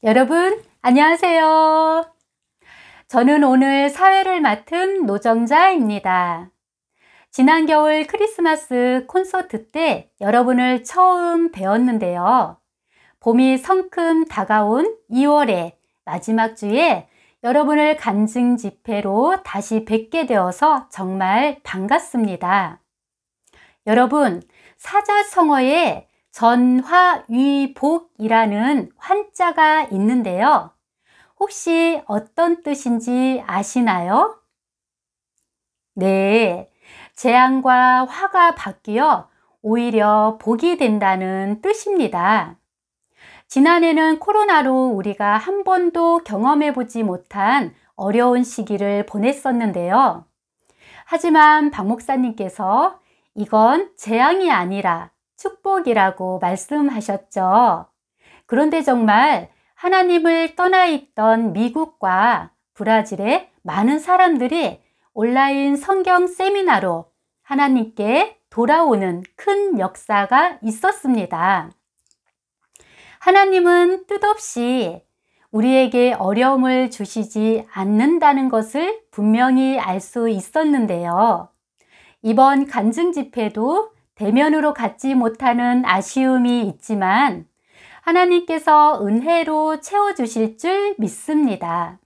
여러분, 안녕하세요. 저는 오늘 사회를 맡은 노정자입니다. 지난 겨울 크리스마스 콘서트 때 여러분을 처음 뵈었는데요. 봄이 성큼 다가온 2월의 마지막 주에 여러분을 간증 집회로 다시 뵙게 되어서 정말 반갑습니다. 여러분, 사자성어에 전화위복이라는 환자가 있는데요. 혹시 어떤 뜻인지 아시나요? 네, 재앙과 화가 바뀌어 오히려 복이 된다는 뜻입니다. 지난해는 코로나로 우리가 한 번도 경험해보지 못한 어려운 시기를 보냈었는데요. 하지만 박 목사님께서 이건 재앙이 아니라 축복이라고 말씀하셨죠. 그런데 정말 하나님을 떠나 있던 미국과 브라질의 많은 사람들이 온라인 성경 세미나로 하나님께 돌아오는 큰 역사가 있었습니다. 하나님은 뜻없이 우리에게 어려움을 주시지 않는다는 것을 분명히 알 수 있었는데요. 이번 간증 집회도 대면으로 갖지 못하는 아쉬움이 있지만 하나님께서 은혜로 채워주실 줄 믿습니다.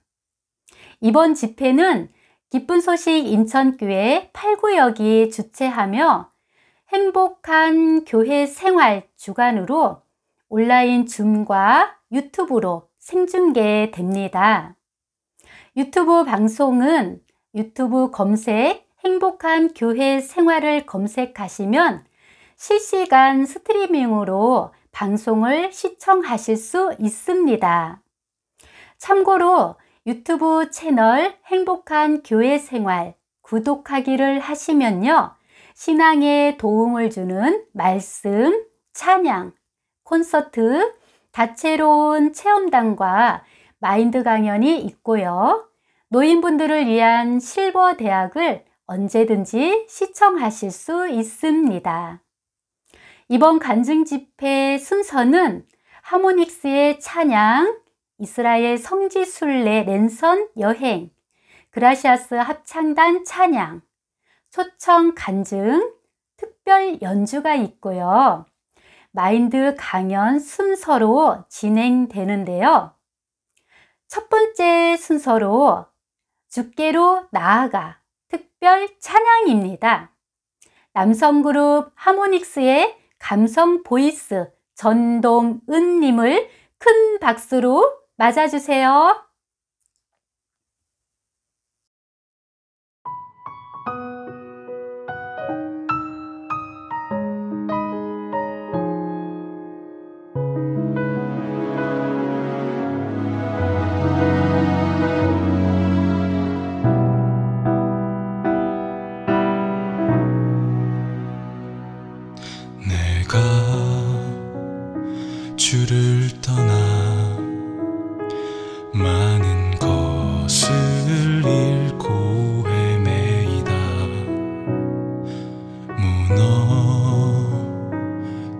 이번 집회는 기쁜 소식 인천교회 8구역이 주최하며 행복한 교회 생활 주간으로 온라인 줌과 유튜브로 생중계됩니다. 유튜브 방송은 유튜브 검색 행복한 교회 생활을 검색하시면 실시간 스트리밍으로 방송을 시청하실 수 있습니다. 참고로 유튜브 채널 행복한 교회 생활 구독하기를 하시면요. 신앙에 도움을 주는 말씀, 찬양, 콘서트, 다채로운 체험단과 마인드 강연이 있고요. 노인분들을 위한 실버 대학을 언제든지 시청하실 수 있습니다. 이번 간증 집회 순서는 하모닉스의 찬양, 이스라엘 성지순례 랜선 여행, 그라시아스 합창단 찬양, 초청 간증, 특별 연주가 있고요. 마인드 강연 순서로 진행되는데요. 첫 번째 순서로 주께로 나아가 특별 찬양입니다. 남성 그룹 하모닉스의 감성 보이스 전동은님을 큰 박수로 맞아주세요. 주를 떠나 많은 것을 잃고 헤매이다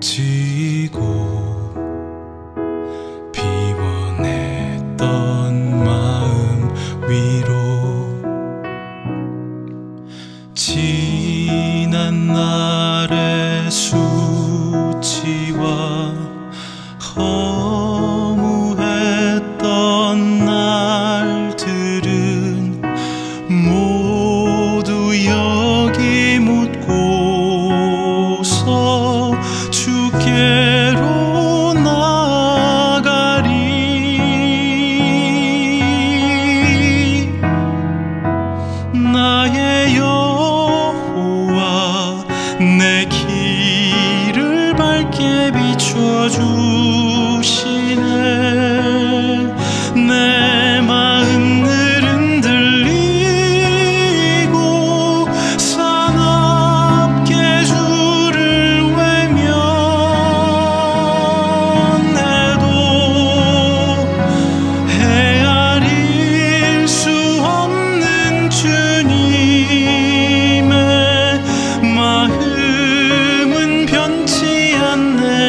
무너지고 비워냈던 마음 위로 지난 날의 수치와 허무했던 날들은 모두 여기 묻고서 주께로 나가리 나의 여호와 내 길을 밝게 비춰주 내 마음들은 들리고 사납게 주를 외면해도 헤아릴 수 없는 주님의 마음은 변치 않네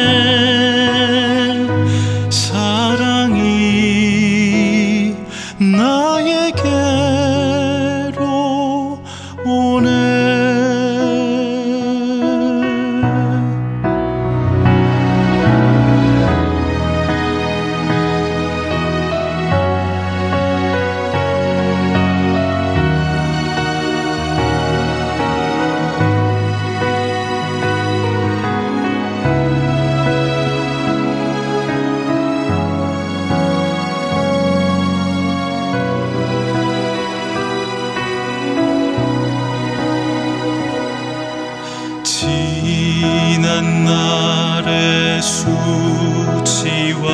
지난 날의 수치와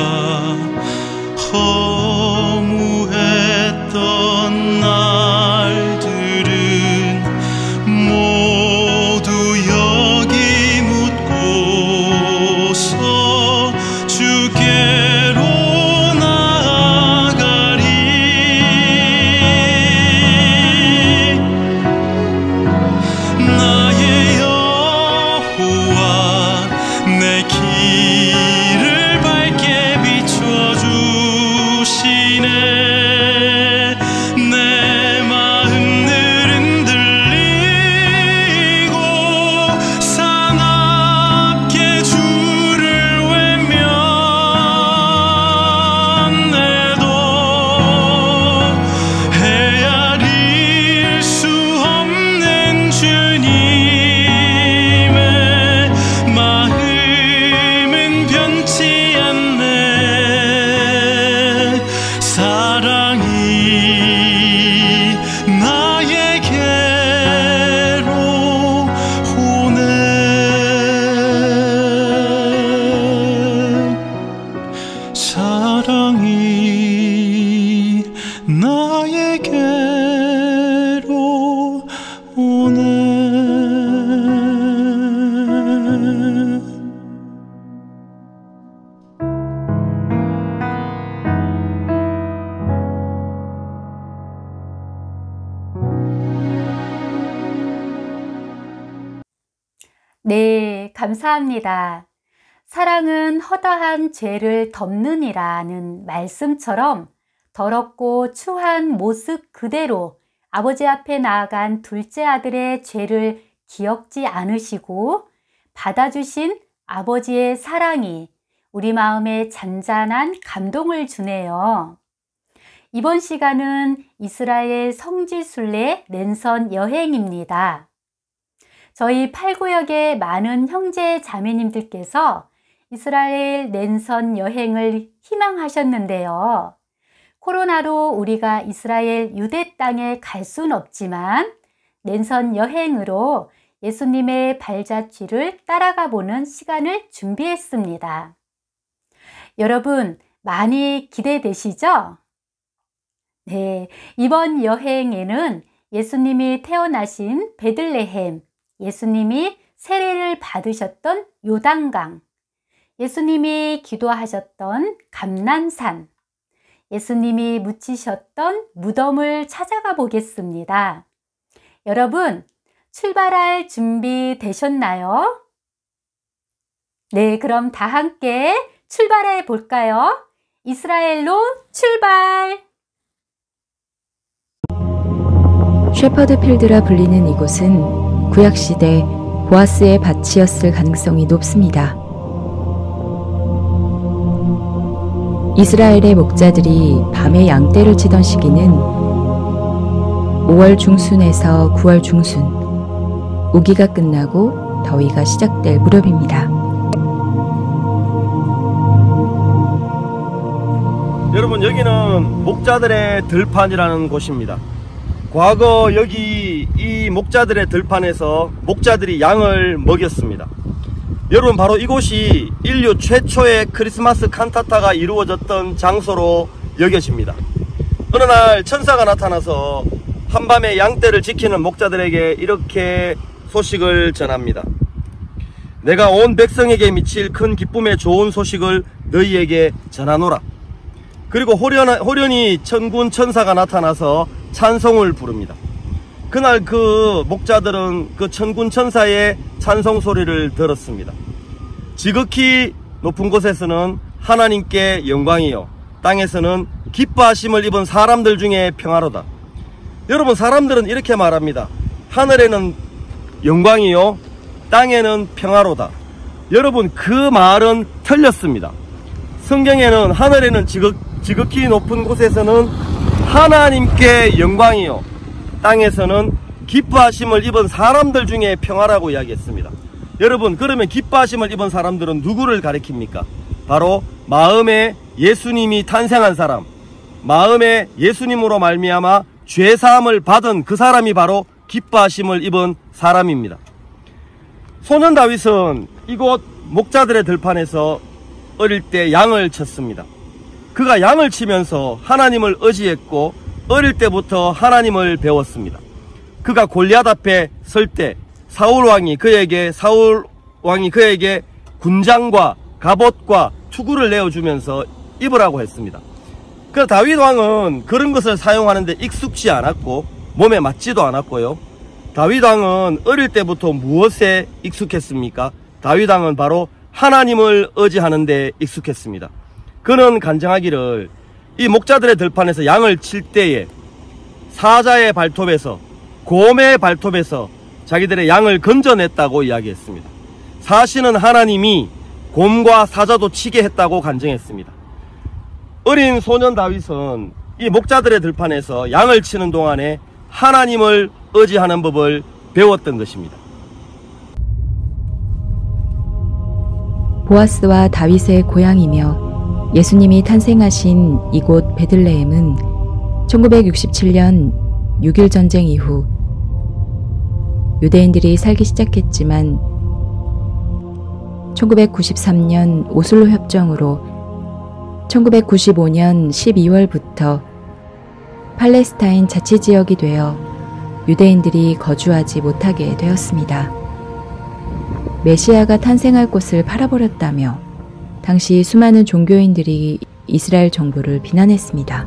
허무했던 날들은 모두 여기 묻고서 주께로 나아가리. 나의 여호와 내 길을 밝게 비춰주시네. 내 마음들은 들리고 사납게 주를 외면해도 헤아릴 수 없는 주님의 마음은 변치 않네. 사랑이 나에게로 오네. 사랑이 나에게로 오네. 네, 감사합니다. 사랑은 허다한 죄를 덮느니라는 말씀처럼 더럽고 추한 모습 그대로 아버지 앞에 나아간 둘째 아들의 죄를 기억지 않으시고 받아주신 아버지의 사랑이 우리 마음에 잔잔한 감동을 주네요. 이번 시간은 이스라엘 성지순례 랜선 여행입니다. 저희 8구역의 많은 형제 자매님들께서 이스라엘 랜선 여행을 희망하셨는데요. 코로나로 우리가 이스라엘 유대 땅에 갈 순 없지만 랜선 여행으로 예수님의 발자취를 따라가 보는 시간을 준비했습니다. 여러분, 많이 기대되시죠? 네, 이번 여행에는 예수님이 태어나신 베들레헴, 예수님이 세례를 받으셨던 요단강, 예수님이 기도하셨던 감난산, 예수님이 묻히셨던 무덤을 찾아가 보겠습니다. 여러분, 출발할 준비 되셨나요? 네, 그럼 다 함께 출발해 볼까요? 이스라엘로 출발! 셰퍼드 필드라 불리는 이곳은 구약시대 보아스의 밭이었을 가능성이 높습니다. 이스라엘의 목자들이 밤에 양떼를 치던 시기는 5월 중순에서 9월 중순, 우기가 끝나고 더위가 시작될 무렵입니다. 여러분, 여기는 목자들의 들판이라는 곳입니다. 과거 여기 이 목자들의 들판에서 목자들이 양을 먹였습니다. 여러분, 바로 이곳이 인류 최초의 크리스마스 칸타타가 이루어졌던 장소로 여겨집니다. 어느 날 천사가 나타나서 한밤에 양떼를 지키는 목자들에게 이렇게 소식을 전합니다. 내가 온 백성에게 미칠 큰 기쁨의 좋은 소식을 너희에게 전하노라. 그리고 호련히 천군 천사가 나타나서 찬송을 부릅니다. 그날 그 목자들은 그 천군 천사의 찬송 소리를 들었습니다. 지극히 높은 곳에서는 하나님께 영광이요, 땅에서는 기뻐하심을 입은 사람들 중에 평화로다. 여러분, 사람들은 이렇게 말합니다. 하늘에는 영광이요, 땅에는 평화로다. 여러분, 그 말은 틀렸습니다. 성경에는 하늘에는 지극히 높은 곳에서는 하나님께 영광이요, 땅에서는 기뻐하심을 입은 사람들 중에 평화라고 이야기했습니다. 여러분, 그러면 기뻐하심을 입은 사람들은 누구를 가리킵니까? 바로 마음에 예수님이 탄생한 사람, 마음에 예수님으로 말미암아 죄사함을 받은 그 사람이 바로 기뻐하심을 입은 사람입니다. 소년 다윗은 이곳 목자들의 들판에서 어릴 때 양을 쳤습니다. 그가 양을 치면서 하나님을 의지했고 어릴 때부터 하나님을 배웠습니다. 그가 골리앗 앞에 설 때 사울 왕이 그에게 군장과 갑옷과 투구를 내어주면서 입으라고 했습니다. 그래서 다윗 왕은 그런 것을 사용하는데 익숙지 않았고 몸에 맞지도 않았고요. 다윗 왕은 어릴 때부터 무엇에 익숙했습니까? 다윗 왕은 바로 하나님을 의지하는 데 익숙했습니다. 그는 간증하기를 이 목자들의 들판에서 양을 칠 때에 사자의 발톱에서, 곰의 발톱에서 자기들의 양을 건져냈다고 이야기했습니다. 사실은 하나님이 곰과 사자도 치게 했다고 간증했습니다. 어린 소년 다윗은 이 목자들의 들판에서 양을 치는 동안에 하나님을 의지하는 법을 배웠던 것입니다. 보아스와 다윗의 고향이며 예수님이 탄생하신 이곳 베들레헴은 1967년 6.1 전쟁 이후 유대인들이 살기 시작했지만 1993년 오슬로 협정으로 1995년 12월부터 팔레스타인 자치지역이 되어 유대인들이 거주하지 못하게 되었습니다. 메시아가 탄생할 곳을 팔아버렸다며 당시 수많은 종교인들이 이스라엘 정부를 비난했습니다.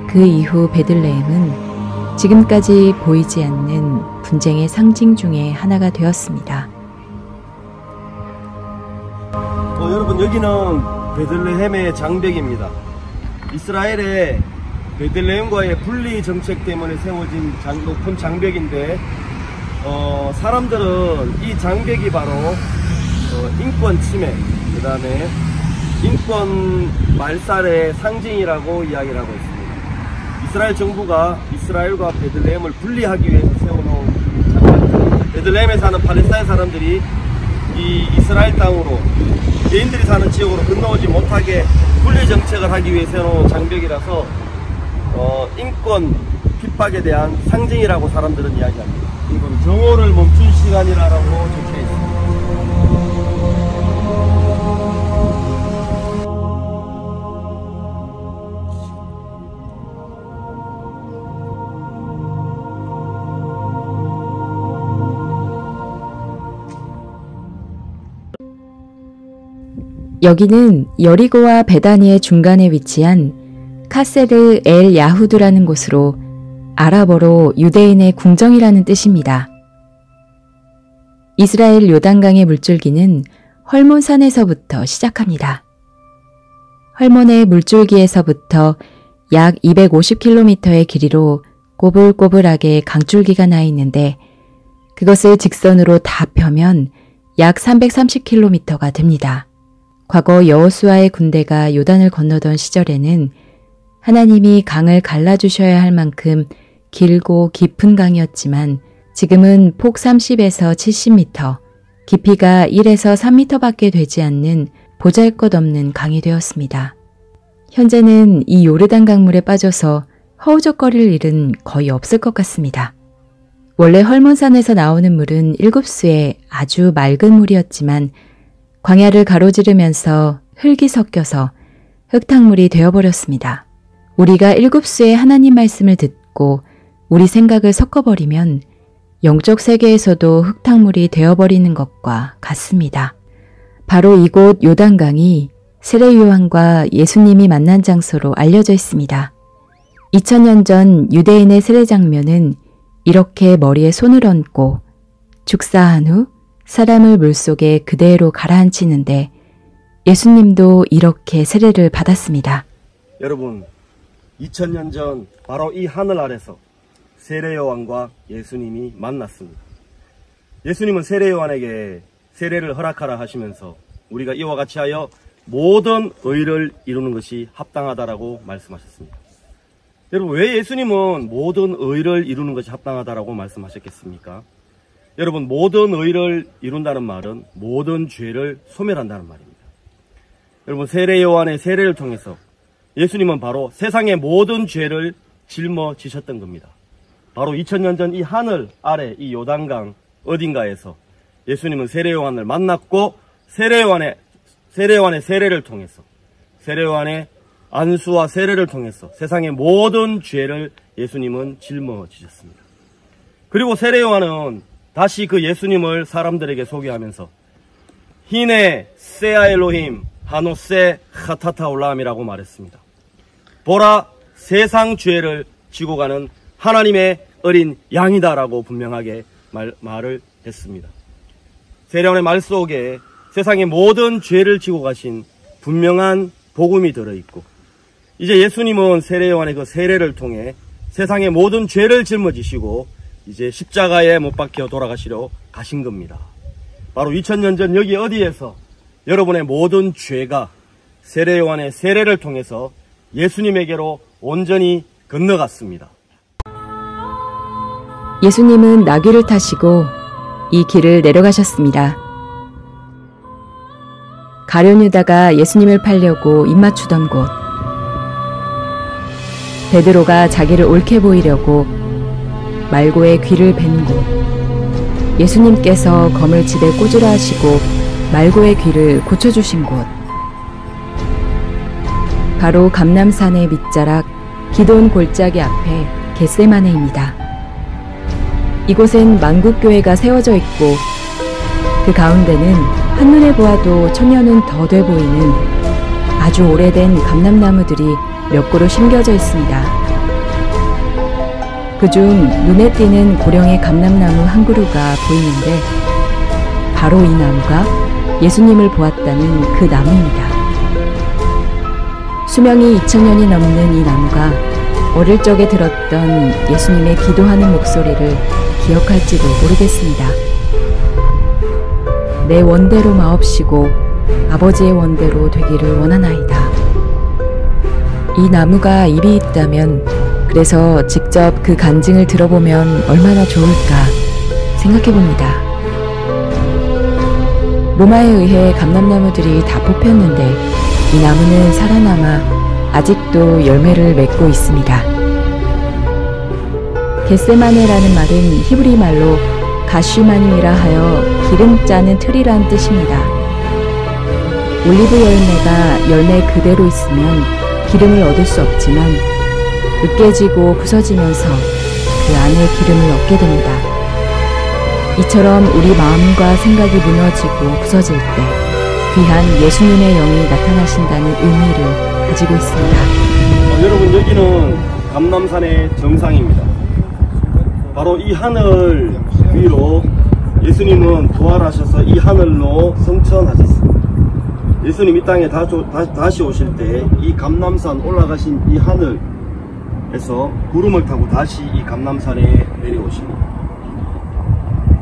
그 이후 베들레헴은 지금까지 보이지 않는 분쟁의 상징 중에 하나가 되었습니다. 여러분, 여기는 베들레헴의 장벽입니다. 이스라엘의 베들레헴과의 분리 정책 때문에 세워진 높은 장벽인데 사람들은 이 장벽이 바로 인권 침해, 그 다음에 인권 말살의 상징이라고 이야기를 하고 있습니다. 이스라엘 정부가 이스라엘과 베들레헴을 분리하기 위해서 세워놓은 장벽, 베들레헴에 사는 팔레스타인 사람들이 이 이스라엘 땅으로 개인들이 사는 지역으로 건너오지 못하게 분리 정책을 하기 위해 세워놓은 장벽이라서 인권 핍박에 대한 상징이라고 사람들은 이야기합니다. 이건 정오를 멈춘 시간이라고 적혀 있습니다. 여기는 여리고와 베다니의 중간에 위치한 카세르 엘 야후드라는 곳으로 아랍어로 유대인의 궁정이라는 뜻입니다. 이스라엘 요단강의 물줄기는 헐몬산에서부터 시작합니다. 헐몬의 물줄기에서부터 약 250km의 길이로 꼬불꼬불하게 강줄기가 나 있는데 그것을 직선으로 다 펴면 약 330km가 됩니다. 과거 여호수아의 군대가 요단을 건너던 시절에는 하나님이 강을 갈라주셔야 할 만큼 길고 깊은 강이었지만 지금은 폭 30에서 70m, 깊이가 1에서 3m밖에 되지 않는 보잘것없는 강이 되었습니다. 현재는 이 요르단 강물에 빠져서 허우적거릴 일은 거의 없을 것 같습니다. 원래 헐몬산에서 나오는 물은 7수의 아주 맑은 물이었지만 광야를 가로지르면서 흙이 섞여서 흙탕물이 되어버렸습니다. 우리가 7수의 하나님 말씀을 듣고 우리 생각을 섞어버리면 영적 세계에서도 흙탕물이 되어버리는 것과 같습니다. 바로 이곳 요단강이 세례 요한과 예수님이 만난 장소로 알려져 있습니다. 2000년 전 유대인의 세례 장면은 이렇게 머리에 손을 얹고 축사한 후 사람을 물속에 그대로 가라앉히는데 예수님도 이렇게 세례를 받았습니다. 여러분, 2000년 전 바로 이 하늘 아래서 세례 요한과 예수님이 만났습니다. 예수님은 세례 요한에게 세례를 허락하라 하시면서 우리가 이와 같이 하여 모든 의를 이루는 것이 합당하다라고 말씀하셨습니다. 여러분, 왜 예수님은 모든 의를 이루는 것이 합당하다라고 말씀하셨겠습니까? 여러분, 모든 의를 이룬다는 말은 모든 죄를 소멸한다는 말입니다. 여러분, 세례 요한의 세례를 통해서 예수님은 바로 세상의 모든 죄를 짊어지셨던 겁니다. 바로 2000년 전 이 하늘 아래 이 요단강 어딘가에서 예수님은 세례요한을 만났고 세례요한의 세례를 통해서 세례요한의 안수와 세례를 통해서 세상의 모든 죄를 예수님은 짊어지셨습니다. 그리고 세례요한은 다시 그 예수님을 사람들에게 소개하면서 히네 세아 엘로힘 하노세 하타타 올라함이라고 말했습니다. 보라, 세상 죄를 지고 가는 하나님의 어린 양이다라고 분명하게 말을 했습니다. 세례요한의 말 속에 세상의 모든 죄를 지고 가신 분명한 복음이 들어있고, 이제 예수님은 세례요한의 그 세례를 통해 세상의 모든 죄를 짊어지시고 이제 십자가에 못 박혀 돌아가시려 가신 겁니다. 바로 2000년 전 여기 어디에서 여러분의 모든 죄가 세례요한의 세례를 통해서 예수님에게로 온전히 건너갔습니다. 예수님은 나귀를 타시고 이 길을 내려가셨습니다. 가룟 유다가 예수님을 팔려고 입맞추던 곳, 베드로가 자기를 옳게 보이려고 말고의 귀를 벤 곳, 예수님께서 검을 집에 꽂으라 하시고 말고의 귀를 고쳐주신 곳, 바로 감람산의 밑자락 기돈 골짜기 앞에 겟세마네입니다. 이곳엔 만국교회가 세워져 있고 그 가운데는 한눈에 보아도 천년은 더 돼 보이는 아주 오래된 감람나무들이 몇 그루 심겨져 있습니다. 그중 눈에 띄는 고령의 감람나무 한 그루가 보이는데 바로 이 나무가 예수님을 보았다는 그 나무입니다. 수명이 2000년이 넘는 이 나무가 어릴 적에 들었던 예수님의 기도하는 목소리를 기억할지도 모르겠습니다. 내 원대로 마옵시고 아버지의 원대로 되기를 원하나이다. 이 나무가 입이 있다면, 그래서 직접 그 간증을 들어보면 얼마나 좋을까 생각해봅니다. 로마에 의해 감람나무들이 다 뽑혔는데 이 나무는 살아남아 아직도 열매를 맺고 있습니다. 겟세마네라는 말은 히브리 말로 가쉬마니라 하여 기름 짜는 틀이란 뜻입니다. 올리브 열매가 열매 그대로 있으면 기름을 얻을 수 없지만 으깨지고 부서지면서 그 안에 기름을 얻게 됩니다. 이처럼 우리 마음과 생각이 무너지고 부서질 때 귀한 예수님의 영이 나타나신다는 의미를 가지고 있습니다. 여러분, 여기는 감람산의 정상입니다. 바로 이 하늘 위로 예수님은 부활하셔서 이 하늘로 승천하셨습니다. 예수님 이 땅에 다시 오실 때 이 감람산 올라가신 이 하늘에서 구름을 타고 다시 이 감람산에 내려오십니다.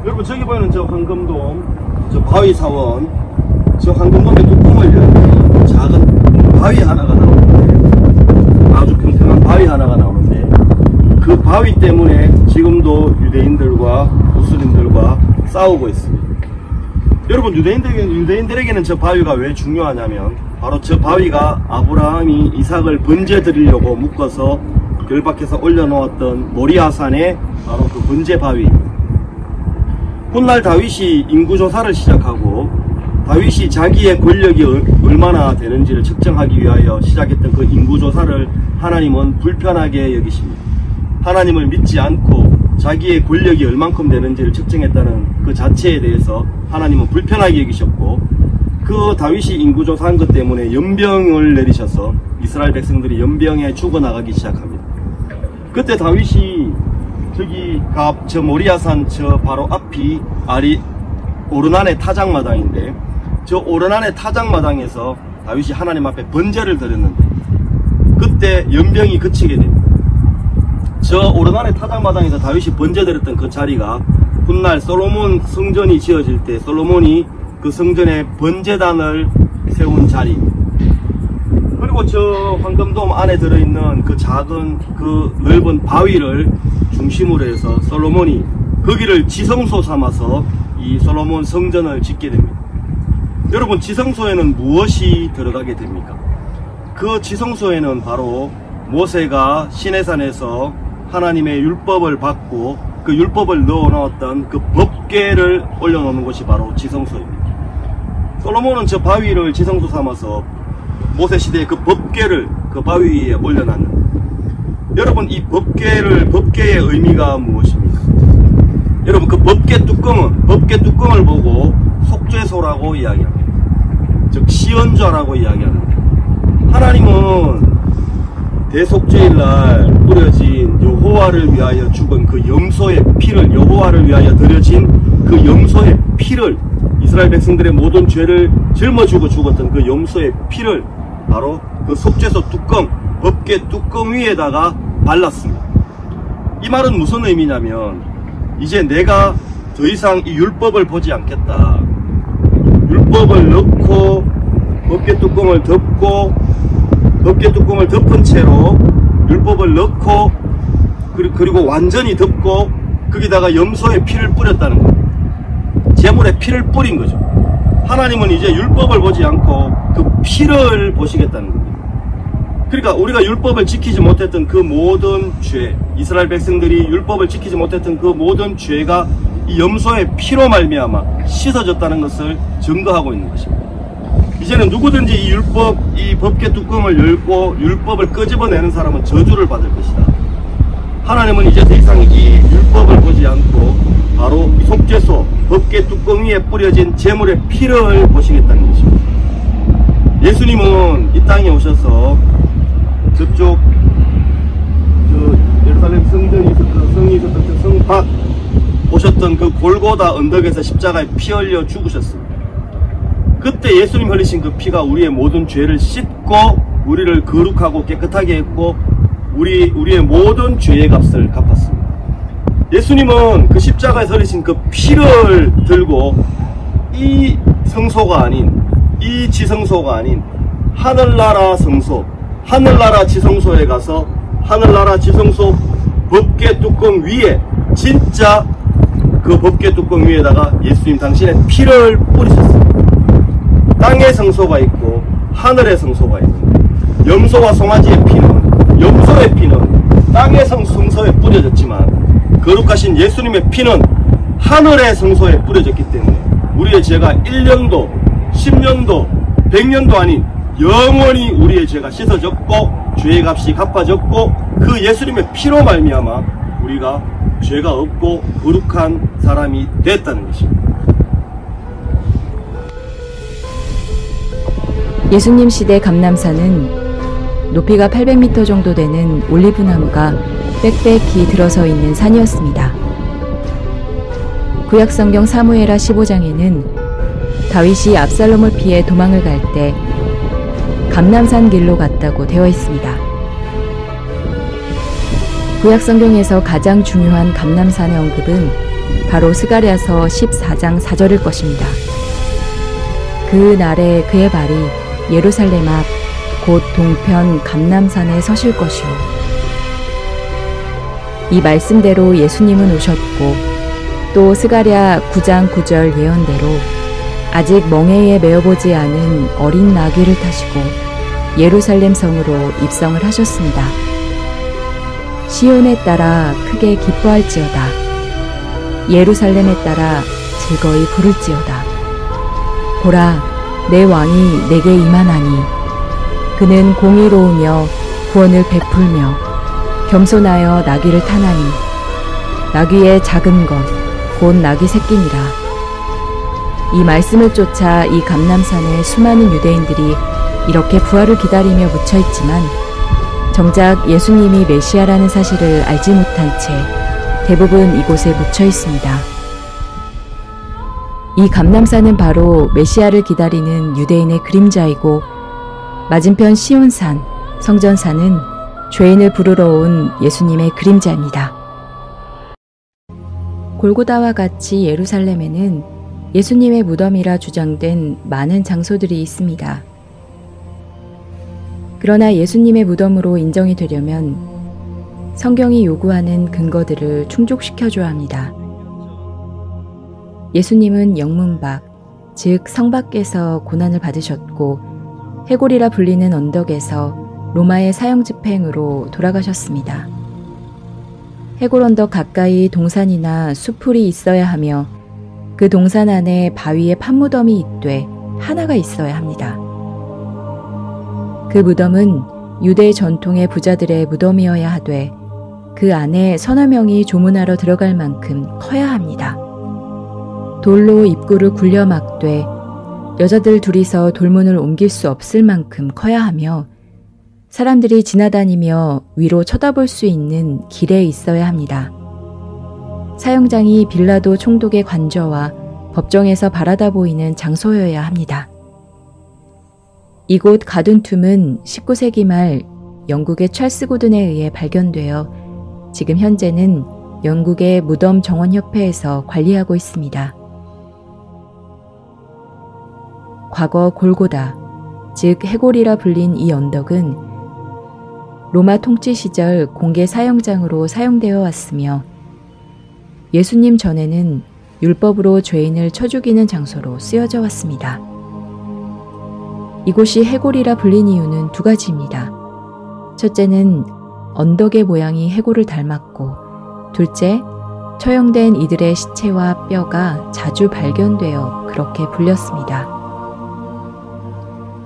여러분, 저기 보이는 저 황금돔, 저 바위사원, 저 황금돔의 뚜껑을 열면 작은 바위 하나가 나오는데, 아주 평평한 바위 하나가 나오는데, 그 바위 때문에 지금도 유대인들과 무슬림들과 싸우고 있습니다. 여러분, 유대인들에게는 저 바위가 왜 중요하냐면 바로 저 바위가 아브라함이 이삭을 번제 드리려고 묶어서 결박해서 올려놓았던 모리아산의 바로 그 번제 바위입니다. 훗날 다윗이 인구조사를 시작하고 다윗이 자기의 권력이 얼마나 되는지를 측정하기 위하여 시작했던 그 인구조사를 하나님은 불편하게 여기십니다. 하나님을 믿지 않고 자기의 권력이 얼만큼 되는지를 측정했다는 그 자체에 대해서 하나님은 불편하게 여기셨고, 그 다윗이 인구조사한 것 때문에 연병을 내리셔서 이스라엘 백성들이 연병에 죽어나가기 시작합니다. 그때 다윗이 저 모리아산 저 바로 앞이 오르난의 타작마당인데, 저 오르난의 타작마당에서 다윗이 하나님 앞에 번제를 드렸는데 그때 연병이 그치게 됩니다. 저 오르난의 타작마당에서 다윗이 번제 드렸던 그 자리가 훗날 솔로몬 성전이 지어질 때 솔로몬이 그 성전에 번제단을 세운 자리입니다. 그리고 저 황금돔 안에 들어있는 그 작은 그 넓은 바위를 중심으로 해서 솔로몬이 거기를 지성소 삼아서 이 솔로몬 성전을 짓게 됩니다. 여러분, 지성소에는 무엇이 들어가게 됩니까? 그 지성소에는 바로 모세가 시내산에서 하나님의 율법을 받고 그 율법을 넣어놓았던 그 법궤를 올려놓는 곳이 바로 지성소입니다. 솔로몬은 저 바위를 지성소 삼아서 모세시대의 그 법궤를 그 바위 위에 올려놨는데, 여러분, 이 법궤의 의미가 무엇입니까? 여러분, 그 법궤 뚜껑을 보고 속죄소라고 이야기합니다. 즉 시언좌라고 이야기하는데, 하나님은 대속죄일날 뿌려진 여호와를 위하여 죽은 그 염소의 피를, 여호와를 위하여 드려진 그 염소의 피를, 이스라엘 백성들의 모든 죄를 짊어지고 죽었던 그 염소의 피를 바로 그 속죄소 뚜껑, 법궤 뚜껑 위에다가 발랐습니다. 이 말은 무슨 의미냐면, 이제 내가 더 이상 이 율법을 보지 않겠다. 율법을 넣고 법궤 뚜껑을 덮고, 법궤 뚜껑을 덮은 채로 율법을 넣고, 그리고 완전히 덮고 거기다가 염소의 피를 뿌렸다는 거예요. 제물의 피를 뿌린 거죠. 하나님은 이제 율법을 보지 않고 그 피를 보시겠다는 겁니다. 그러니까 우리가 율법을 지키지 못했던 그 모든 죄, 이스라엘 백성들이 율법을 지키지 못했던 그 모든 죄가 이 염소의 피로 말미암아 씻어졌다는 것을 증거하고 있는 것입니다. 이제는 누구든지 이 법궤 뚜껑을 열고 율법을 끄집어내는 사람은 저주를 받을 것이다. 하나님은 이제 더 이상 이 율법을 보지 않고 바로 이 속죄소, 법궤 뚜껑 위에 뿌려진 제물의 피를 보시겠다는 것입니다. 예수님은 이 땅에 오셔서 저쪽 예루살렘 성이 있었던 성 밖 오셨던 그 골고다 언덕에서 십자가에 피 흘려 죽으셨습니다. 그때 예수님 흘리신 그 피가 우리의 모든 죄를 씻고 우리를 거룩하고 깨끗하게 했고 우리의 모든 죄의 값을 갚았습니다. 예수님은 그 십자가에서 흘리신 그 피를 들고 이 성소가 아닌, 이 지성소가 아닌 하늘나라 성소, 하늘나라 지성소에 가서 하늘나라 지성소 법궤 뚜껑 위에, 진짜 그 법궤 뚜껑 위에다가 예수님 당신의 피를 뿌리셨습니다. 땅의 성소가 있고 하늘의 성소가 있는데, 염소와 송아지의 피는, 염소의 피는 땅의 성소에 뿌려졌지만 거룩하신 예수님의 피는 하늘의 성소에 뿌려졌기 때문에 우리의 죄가 1년도, 10년도, 100년도 아닌 영원히 우리의 죄가 씻어졌고 죄의 값이 갚아졌고 그 예수님의 피로 말미암아 우리가 죄가 없고 거룩한 사람이 됐다는 것입니다. 예수님 시대 감람산은 높이가 800m 정도 되는 올리브나무가 빽빽히 들어서 있는 산이었습니다. 구약성경 사무엘하 15장에는 다윗이 압살롬을 피해 도망을 갈 때 감람산 길로 갔다고 되어 있습니다. 구약성경에서 가장 중요한 감람산의 언급은 바로 스가랴서 14장 4절일 것입니다. 그 날에 그의 발이 예루살렘 앞 곧 동편 감람산에 서실 것이요. 이 말씀대로 예수님은 오셨고 또 스가랴 9장 9절 예언대로 아직 멍에에 메어보지 않은 어린 나귀를 타시고 예루살렘 성으로 입성을 하셨습니다. 시온에 따라 크게 기뻐할지어다. 예루살렘에 따라 즐거이 부를지어다. 보라, 내 왕이 내게 임하나니 그는 공의로우며 구원을 베풀며 겸손하여 나귀를 타나니 나귀의 작은 것 곧 나귀 새끼니라. 이 말씀을 쫓아 이 감람산에 수많은 유대인들이 이렇게 부활을 기다리며 묻혀있지만 정작 예수님이 메시아라는 사실을 알지 못한 채 대부분 이곳에 묻혀있습니다. 이 감람산은 바로 메시아를 기다리는 유대인의 그림자이고 맞은편 시온산, 성전산은 죄인을 부르러 온 예수님의 그림자입니다. 골고다와 같이 예루살렘에는 예수님의 무덤이라 주장된 많은 장소들이 있습니다. 그러나 예수님의 무덤으로 인정이 되려면 성경이 요구하는 근거들을 충족시켜줘야 합니다. 예수님은 영문 밖, 즉 성 밖에서 고난을 받으셨고 해골이라 불리는 언덕에서 로마의 사형 집행으로 돌아가셨습니다. 해골 언덕 가까이 동산이나 수풀이 있어야 하며 그 동산 안에 바위에 판무덤이 있되 하나가 있어야 합니다. 그 무덤은 유대 전통의 부자들의 무덤이어야 하되 그 안에 서너 명이 조문하러 들어갈 만큼 커야 합니다. 돌로 입구를 굴려 막되 여자들 둘이서 돌문을 옮길 수 없을 만큼 커야 하며 사람들이 지나다니며 위로 쳐다볼 수 있는 길에 있어야 합니다. 사형장이 빌라도 총독의 관저와 법정에서 바라다 보이는 장소여야 합니다. 이곳 가둔툼은 19세기 말 영국의 찰스 고든에 의해 발견되어 지금 현재는 영국의 무덤 정원협회에서 관리하고 있습니다. 과거 골고다, 즉 해골이라 불린 이 언덕은 로마 통치 시절 공개 사형장으로 사용되어 왔으며 예수님 전에는 율법으로 죄인을 쳐 죽이는 장소로 쓰여져 왔습니다. 이곳이 해골이라 불린 이유는 두 가지입니다. 첫째는 언덕의 모양이 해골을 닮았고, 둘째, 처형된 이들의 시체와 뼈가 자주 발견되어 그렇게 불렸습니다.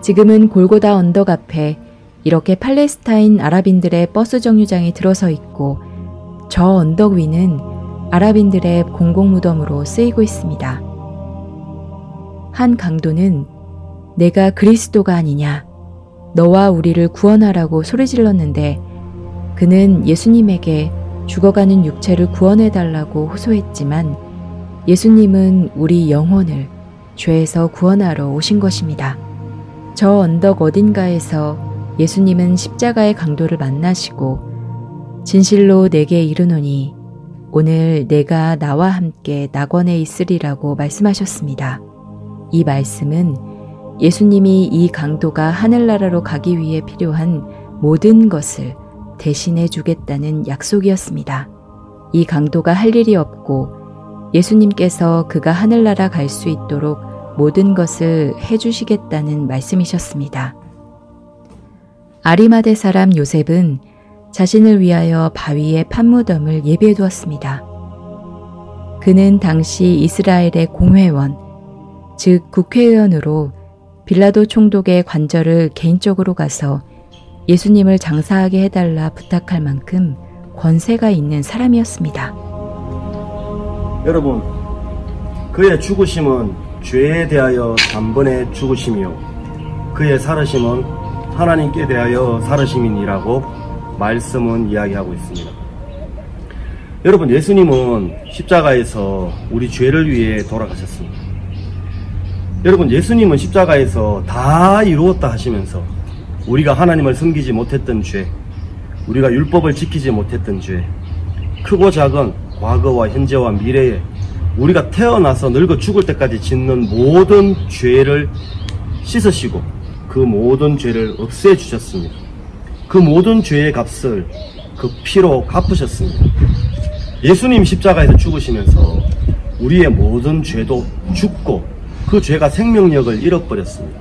지금은 골고다 언덕 앞에 이렇게 팔레스타인 아랍인들의 버스 정류장이 들어서 있고 저 언덕 위는 아랍인들의 공공무덤으로 쓰이고 있습니다. 한 강도는 내가 그리스도가 아니냐, 너와 우리를 구원하라고 소리질렀는데 그는 예수님에게 죽어가는 육체를 구원해달라고 호소했지만 예수님은 우리 영혼을 죄에서 구원하러 오신 것입니다. 저 언덕 어딘가에서 예수님은 십자가의 강도를 만나시고 진실로 내게 이르노니 오늘 내가 나와 함께 낙원에 있으리라고 말씀하셨습니다. 이 말씀은 예수님이 이 강도가 하늘나라로 가기 위해 필요한 모든 것을 대신해 주겠다는 약속이었습니다. 이 강도가 할 일이 없고 예수님께서 그가 하늘나라 갈 수 있도록 모든 것을 해주시겠다는 말씀이셨습니다. 아리마대 사람 요셉은 자신을 위하여 바위에 판무덤을 예비해 두었습니다. 그는 당시 이스라엘의 공회원, 즉 국회의원으로 빌라도 총독의 관저를 개인적으로 가서 예수님을 장사하게 해달라 부탁할 만큼 권세가 있는 사람이었습니다. 여러분, 그의 죽으심은 죄에 대하여 단번에 죽으심이요 그의 살으심은 하나님께 대하여 살으심이니라고 말씀은 이야기하고 있습니다. 여러분, 예수님은 십자가에서 우리 죄를 위해 돌아가셨습니다. 여러분, 예수님은 십자가에서 다 이루었다 하시면서 우리가 하나님을 섬기지 못했던 죄, 우리가 율법을 지키지 못했던 죄, 크고 작은 과거와 현재와 미래에 우리가 태어나서 늙어 죽을 때까지 짓는 모든 죄를 씻으시고 그 모든 죄를 없애주셨습니다. 그 모든 죄의 값을 그 피로 갚으셨습니다. 예수님 십자가에서 죽으시면서 우리의 모든 죄도 죽고 그 죄가 생명력을 잃어버렸습니다.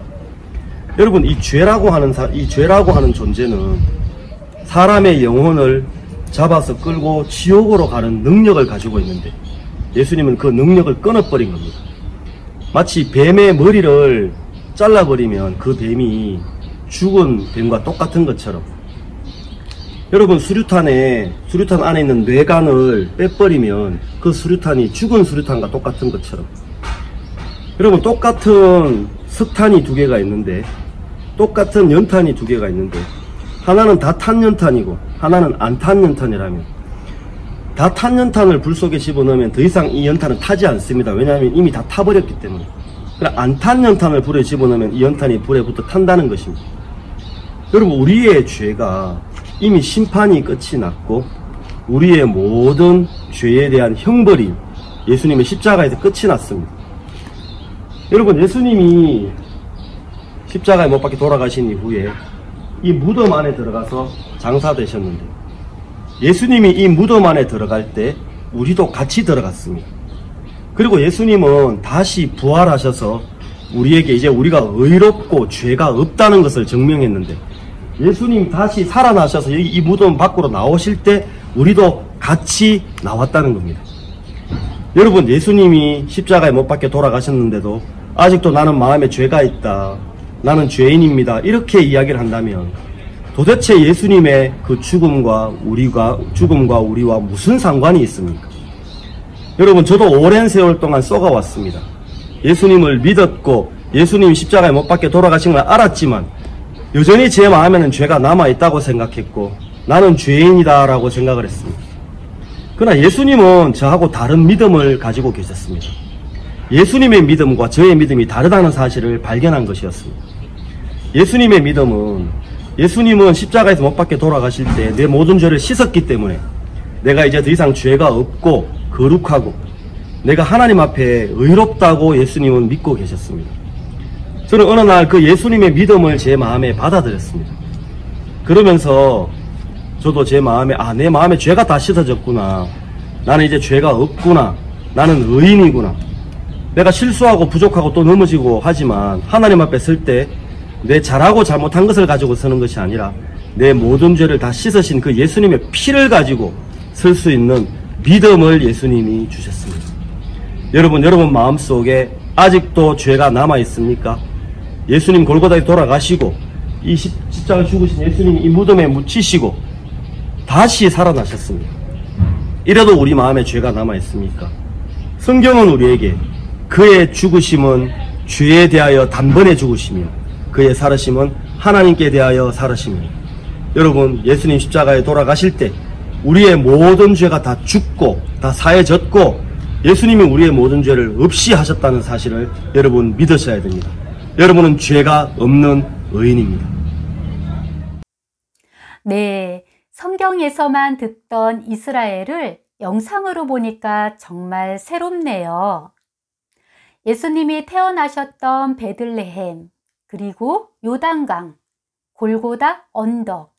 여러분, 이 죄라고 하는 존재는 사람의 영혼을 잡아서 끌고 지옥으로 가는 능력을 가지고 있는데 예수님은 그 능력을 끊어버린 겁니다. 마치 뱀의 머리를 잘라버리면 그 뱀이 죽은 뱀과 똑같은 것처럼, 여러분, 수류탄 안에 있는 뇌관을 빼버리면 그 수류탄이 죽은 수류탄과 똑같은 것처럼, 여러분, 똑같은 석탄이 두 개가 있는데, 똑같은 연탄이 두 개가 있는데, 하나는 다 탄 연탄이고 하나는 안 탄 연탄이라면, 다 탄 연탄을 불 속에 집어넣으면 더 이상 이 연탄은 타지 않습니다. 왜냐하면 이미 다 타버렸기 때문에. 그러나 안 탄 연탄을 불에 집어넣으면 이 연탄이 불에 붙어 탄다는 것입니다. 여러분, 우리의 죄가 이미 심판이 끝이 났고 우리의 모든 죄에 대한 형벌이 예수님의 십자가에서 끝이 났습니다. 여러분, 예수님이 십자가에 못 박혀 돌아가신 이후에 이 무덤 안에 들어가서 장사되셨는데, 예수님이 이 무덤 안에 들어갈 때 우리도 같이 들어갔습니다. 그리고 예수님은 다시 부활하셔서 우리에게 이제 우리가 의롭고 죄가 없다는 것을 증명했는데, 예수님이 다시 살아나셔서 이 무덤 밖으로 나오실 때 우리도 같이 나왔다는 겁니다. 여러분, 예수님이 십자가에 못 박혀 돌아가셨는데도 아직도 나는 마음에 죄가 있다, 나는 죄인입니다, 이렇게 이야기를 한다면 도대체 예수님의 그 죽음과 우리와 무슨 상관이 있습니까? 여러분, 저도 오랜 세월 동안 썩어왔습니다. 예수님을 믿었고 예수님이 십자가에 못 박혀 돌아가신 걸 알았지만 여전히 제 마음에는 죄가 남아있다고 생각했고 나는 죄인이다 라고 생각을 했습니다. 그러나 예수님은 저하고 다른 믿음을 가지고 계셨습니다. 예수님의 믿음과 저의 믿음이 다르다는 사실을 발견한 것이었습니다. 예수님의 믿음은, 예수님은 십자가에서 못 박혀 돌아가실 때 내 모든 죄를 씻었기 때문에 내가 이제 더 이상 죄가 없고 거룩하고 내가 하나님 앞에 의롭다고 예수님은 믿고 계셨습니다. 저는 어느 날 그 예수님의 믿음을 제 마음에 받아들였습니다. 그러면서 저도 제 마음에, 내 마음에 죄가 다 씻어졌구나, 나는 이제 죄가 없구나, 나는 의인이구나, 내가 실수하고 부족하고 또 넘어지고 하지만 하나님 앞에 설 때 내 잘하고 잘못한 것을 가지고 서는 것이 아니라 내 모든 죄를 다 씻으신 그 예수님의 피를 가지고 설 수 있는 믿음을 예수님이 주셨습니다. 여러분 마음속에 아직도 죄가 남아 있습니까? 예수님 골고다에 돌아가시고 이 십자가 죽으신 예수님이 이 무덤에 묻히시고 다시 살아나셨습니다. 이래도 우리 마음에 죄가 남아 있습니까? 성경은 우리에게 그의 죽으심은 죄에 대하여 단번에 죽으시며 그의 살으심은 하나님께 대하여 살으십니다. 여러분, 예수님 십자가에 돌아가실 때 우리의 모든 죄가 다 죽고 다 사해졌고 예수님이 우리의 모든 죄를 없이 하셨다는 사실을 여러분 믿으셔야 됩니다. 여러분은 죄가 없는 의인입니다. 네, 성경에서만 듣던 이스라엘을 영상으로 보니까 정말 새롭네요. 예수님이 태어나셨던 베들레헴, 그리고 요단강, 골고다 언덕,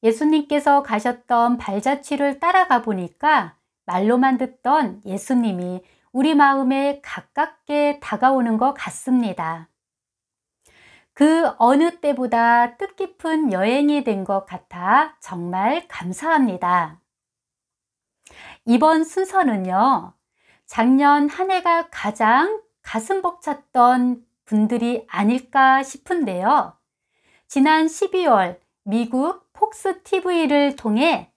예수님께서 가셨던 발자취를 따라가 보니까 말로만 듣던 예수님이 우리 마음에 가깝게 다가오는 것 같습니다. 그 어느 때보다 뜻깊은 여행이 된 것 같아 정말 감사합니다. 이번 순서는요, 작년 한 해가 가장 가슴 벅찼던 분들이 아닐까 싶은데요. 지난 12월 미국 폭스 TV를 통해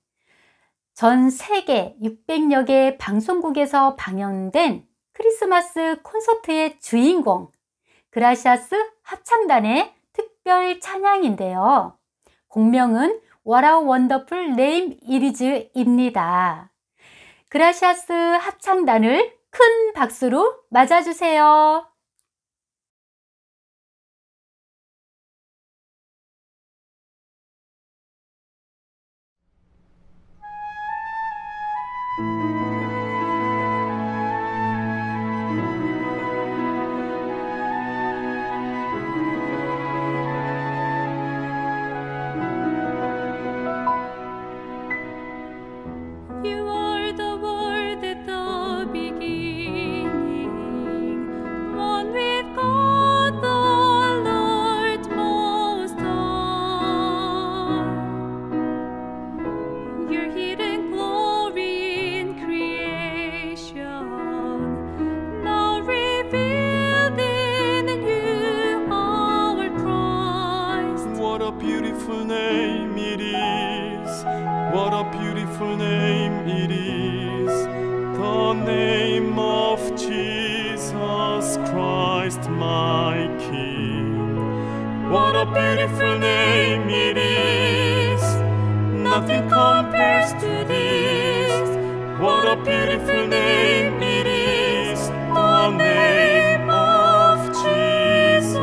전 세계 600여 개 방송국에서 방영된 크리스마스 콘서트의 주인공 그라시아스 합창단의 특별 찬양인데요. 곡명은 What a Wonderful Name It Is입니다. 그라시아스 합창단을 큰 박수로 맞아주세요. You are the word at the beginning, one with God the Lord Most High. Your hidden glory in creation, now revealed in you, our Christ. What a beautiful name it is. What a beautiful name it is. The name of Jesus Christ, my King. What a beautiful name it is. Nothing compares to this. What a beautiful name it is. The name of Jesus.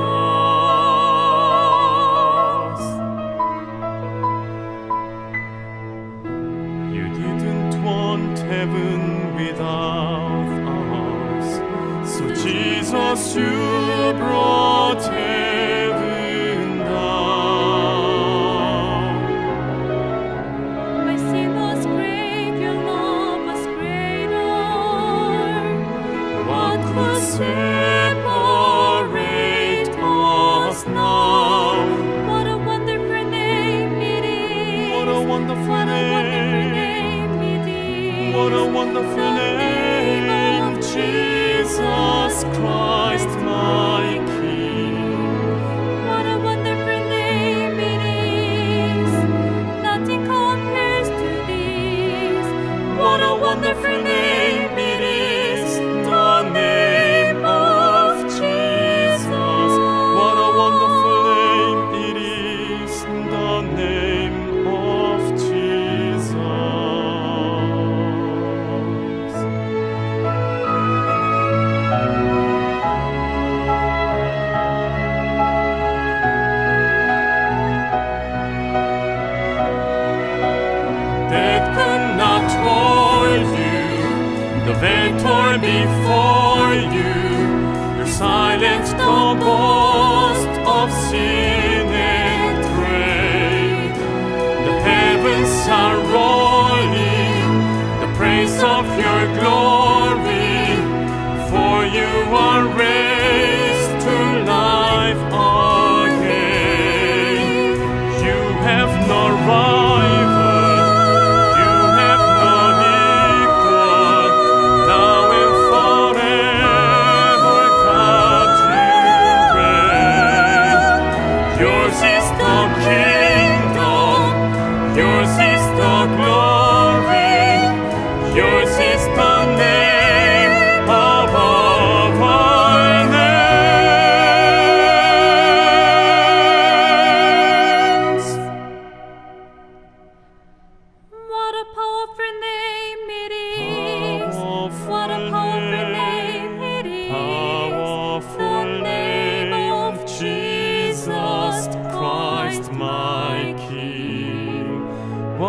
You didn't want heaven without us, so Jesus, you brought heaven down. My sin was great, your love was greater. What could separate us now? What a wonderful name it is. What a wonderful What a wonderful name. name it is.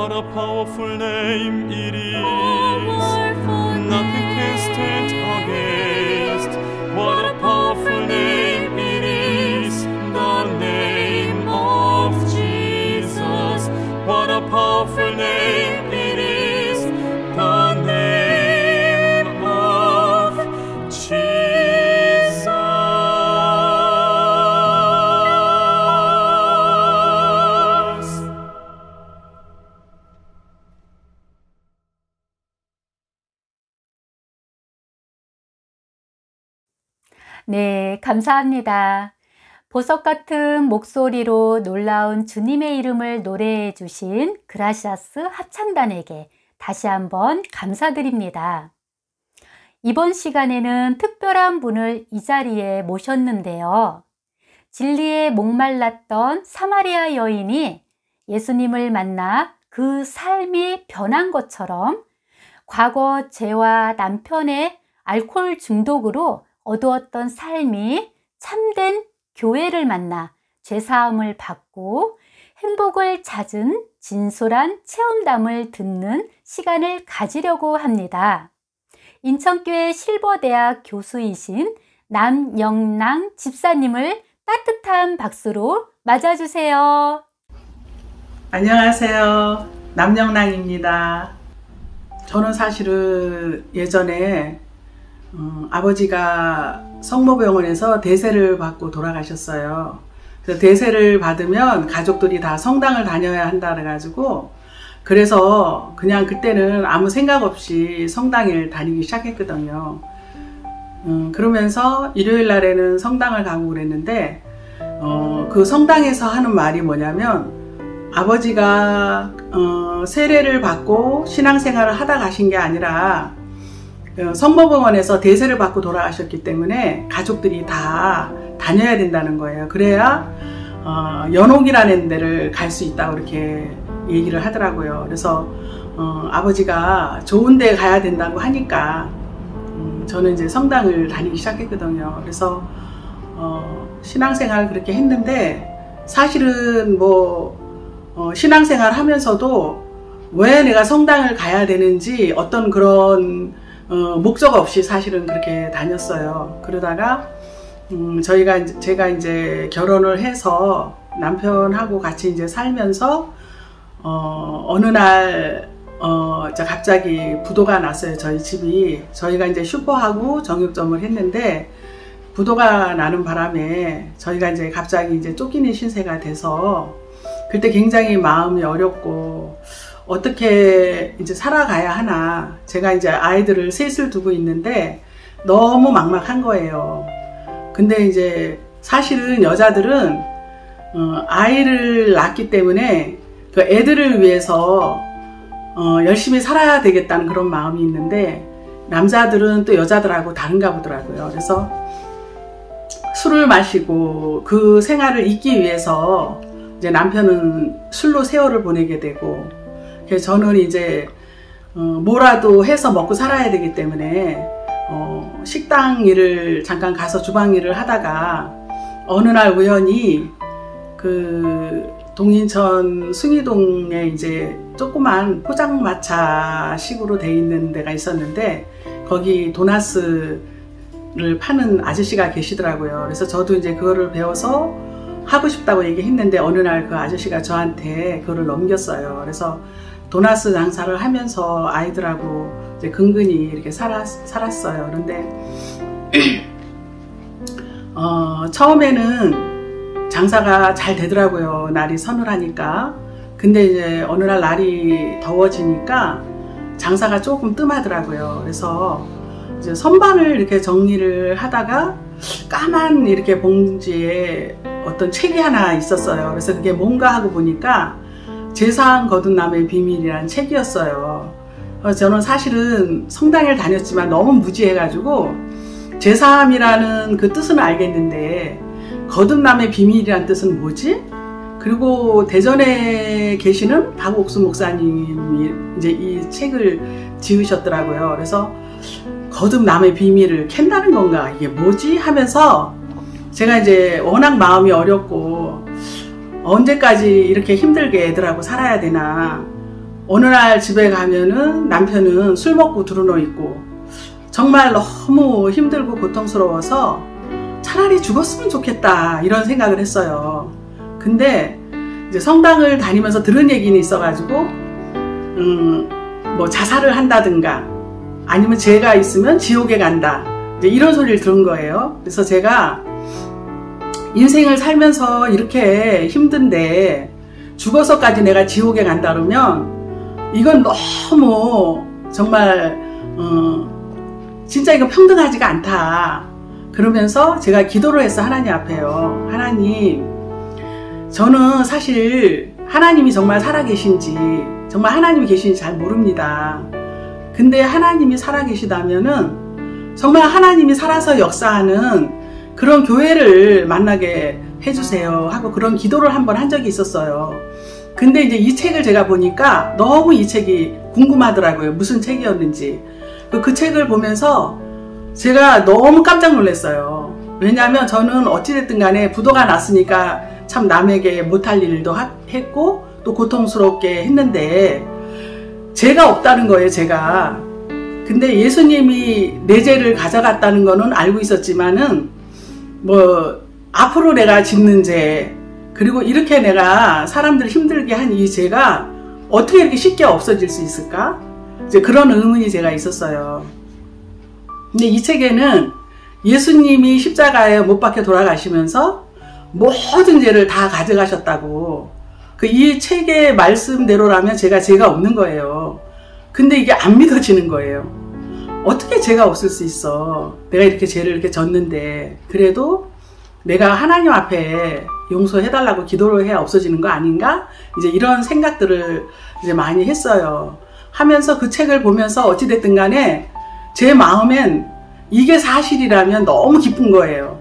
What a powerful name it is. Powerful Nothing can name. stand against. What a powerful name it is. The name of Jesus. What a powerful name it is. The name of Jesus. 네, 감사합니다. 보석 같은 목소리로 놀라운 주님의 이름을 노래해 주신 그라시아스 합창단에게 다시 한번 감사드립니다. 이번 시간에는 특별한 분을 이 자리에 모셨는데요. 진리에 목말랐던 사마리아 여인이 예수님을 만나 그 삶이 변한 것처럼 과거 죄와 남편의 알코올 중독으로 어두웠던 삶이 참된 교회를 만나 죄사함을 받고 행복을 찾은 진솔한 체험담을 듣는 시간을 가지려고 합니다. 인천교회 실버대학 교수이신 남영랑 집사님을 따뜻한 박수로 맞아주세요. 안녕하세요. 남영랑입니다. 저는 사실은 예전에 아버지가 성모병원에서 대세를 받고 돌아가셨어요. 그래서 대세를 받으면 가족들이 다 성당을 다녀야 한다 그래가지고 그래서 그냥 그때는 아무 생각 없이 성당을 다니기 시작했거든요. 그러면서 일요일 날에는 성당을 가고 그랬는데 그 성당에서 하는 말이 뭐냐면 아버지가 세례를 받고 신앙생활을 하다 가신 게 아니라 성모병원에서 대세를 받고 돌아가셨기 때문에 가족들이 다 다녀야 된다는 거예요. 그래야 연옥이라는 데를 갈 수 있다고 이렇게 얘기를 하더라고요. 그래서 아버지가 좋은 데 가야 된다고 하니까 저는 이제 성당을 다니기 시작했거든요. 그래서 신앙생활을 그렇게 했는데 사실은 신앙생활 하면서도 왜 내가 성당을 가야 되는지 어떤 그런 목적 없이 사실은 그렇게 다녔어요. 그러다가 제가 이제 결혼을 해서 남편하고 같이 이제 살면서 어느 날 갑자기 부도가 났어요. 저희 집이. 저희가 이제 슈퍼하고 정육점을 했는데 부도가 나는 바람에 저희가 이제 갑자기 이제 쫓기는 신세가 돼서 그때 굉장히 마음이 어렵고 어떻게 이제 살아가야 하나. 제가 이제 아이들을 셋을 두고 있는데 너무 막막한 거예요. 근데 이제 사실은 여자들은 아이를 낳기 때문에 그 애들을 위해서 열심히 살아야 되겠다는 그런 마음이 있는데 남자들은 또 여자들하고 다른가 보더라고요. 그래서 술을 마시고 그 생활을 잊기 위해서 이제 남편은 술로 세월을 보내게 되고 그래서 저는 이제 뭐라도 해서 먹고 살아야 되기 때문에 식당 일을 잠깐 가서 주방 일을 하다가 어느 날 우연히 그 동인천 숭이동에 이제 조그만 포장마차 식으로 돼 있는 데가 있었는데 거기 도나스를 파는 아저씨가 계시더라고요. 그래서 저도 이제 그거를 배워서 하고 싶다고 얘기했는데 어느 날 그 아저씨가 저한테 그거를 넘겼어요. 그래서 도나스 장사를 하면서 아이들하고 이제 근근히 이렇게 살았어요. 그런데 처음에는 장사가 잘 되더라고요. 날이 서늘하니까. 근데 이제 어느 날 날이 더워지니까 장사가 조금 뜸하더라고요. 그래서 이제 선반을 이렇게 정리를 하다가 까만 이렇게 봉지에 어떤 책이 하나 있었어요. 그래서 그게 뭔가 하고 보니까 제사한 거둔 남의 비밀이라는 책이었어요. 저는 사실은 성당을 다녔지만 너무 무지해가지고 제사함이라는 그 뜻은 알겠는데 거둔 남의 비밀이라는 뜻은 뭐지? 그리고 대전에 계시는 박옥수 목사님이 이제 이 책을 지으셨더라고요. 그래서 거듭 남의 비밀을 캔다는 건가? 이게 뭐지? 하면서 제가 이제 워낙 마음이 어렵고 언제까지 이렇게 힘들게 애들하고 살아야 되나 어느 날 집에 가면은 남편은 술 먹고 들어누워 있고 정말 너무 힘들고 고통스러워서 차라리 죽었으면 좋겠다 이런 생각을 했어요. 근데 이제 성당을 다니면서 들은 얘기는 있어가지고 뭐 자살을 한다든가 아니면 죄가 있으면 지옥에 간다 이제 이런 소리를 들은 거예요. 그래서 제가 인생을 살면서 이렇게 힘든데 죽어서까지 내가 지옥에 간다 그러면 이건 너무 정말 진짜 이거 평등하지가 않다. 그러면서 제가 기도를 했어. 하나님 앞에요. 하나님, 저는 사실 하나님이 정말 살아계신지 정말 하나님이 계신지 잘 모릅니다. 근데 하나님이 살아계시다면은 정말 하나님이 살아서 역사하는 그런 교회를 만나게 해주세요 하고 그런 기도를 한번 한 적이 있었어요. 근데 이제 이 책을 제가 보니까 너무 이 책이 궁금하더라고요. 무슨 책이었는지. 그 책을 보면서 제가 너무 깜짝 놀랐어요. 왜냐하면 저는 어찌됐든 간에 부도가 났으니까 참 남에게 못할 일도 했고 또 고통스럽게 했는데 죄가 없다는 거예요. 제가. 근데 예수님이 내 죄를 가져갔다는 거는 알고 있었지만은 뭐 앞으로 내가 짓는 죄 그리고 이렇게 내가 사람들 힘들게 한 이 죄가 어떻게 이렇게 쉽게 없어질 수 있을까? 이제 그런 의문이 제가 있었어요. 근데 이 책에는 예수님이 십자가에 못 박혀 돌아가시면서 모든 죄를 다 가져가셨다고 이 책의 말씀대로라면 제가 죄가 없는 거예요. 근데 이게 안 믿어지는 거예요. 어떻게 죄가 없을 수 있어? 내가 이렇게 죄를 이렇게 졌는데 그래도 내가 하나님 앞에 용서해달라고 기도를 해야 없어지는 거 아닌가? 이제 이런 생각들을 이제 많이 했어요. 하면서 그 책을 보면서 어찌됐든 간에 제 마음엔 이게 사실이라면 너무 기쁜 거예요.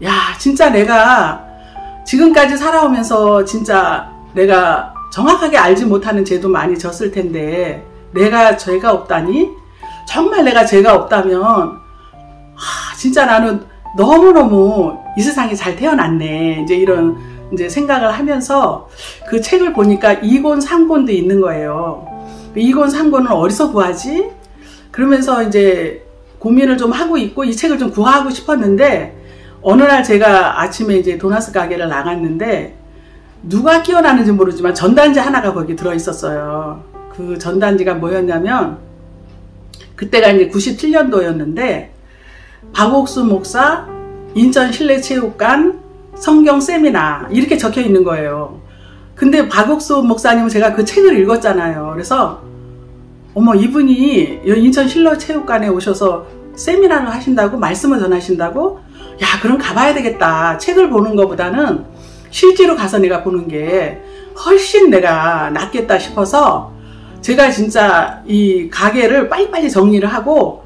야, 진짜 내가 지금까지 살아오면서 진짜 내가 정확하게 알지 못하는 죄도 많이 졌을 텐데 내가 죄가 없다니? 정말 내가 죄가 없다면 진짜 나는 너무너무 이 세상에 잘 태어났네. 이제 이런 이제 생각을 하면서 그 책을 보니까 2권, 3권도 있는 거예요. 2권, 3권은 어디서 구하지? 그러면서 이제 고민을 좀 하고 있고 이 책을 좀 구하고 싶었는데 어느 날 제가 아침에 이제 도나스 가게를 나갔는데 누가 끼워놨는지 모르지만 전단지 하나가 거기 들어있었어요. 그 전단지가 뭐였냐면 그때가 이제 97년도였는데 박옥수 목사 인천 실내체육관 성경 세미나 이렇게 적혀 있는 거예요. 근데 박옥수 목사님은 제가 그 책을 읽었잖아요. 그래서 어머 이분이 인천 실내체육관에 오셔서 세미나를 하신다고 말씀을 전하신다고? 야 그럼 가봐야 되겠다. 책을 보는 것보다는 실제로 가서 내가 보는 게 훨씬 내가 낫겠다 싶어서 제가 진짜 이 가게를 빨리빨리 정리를 하고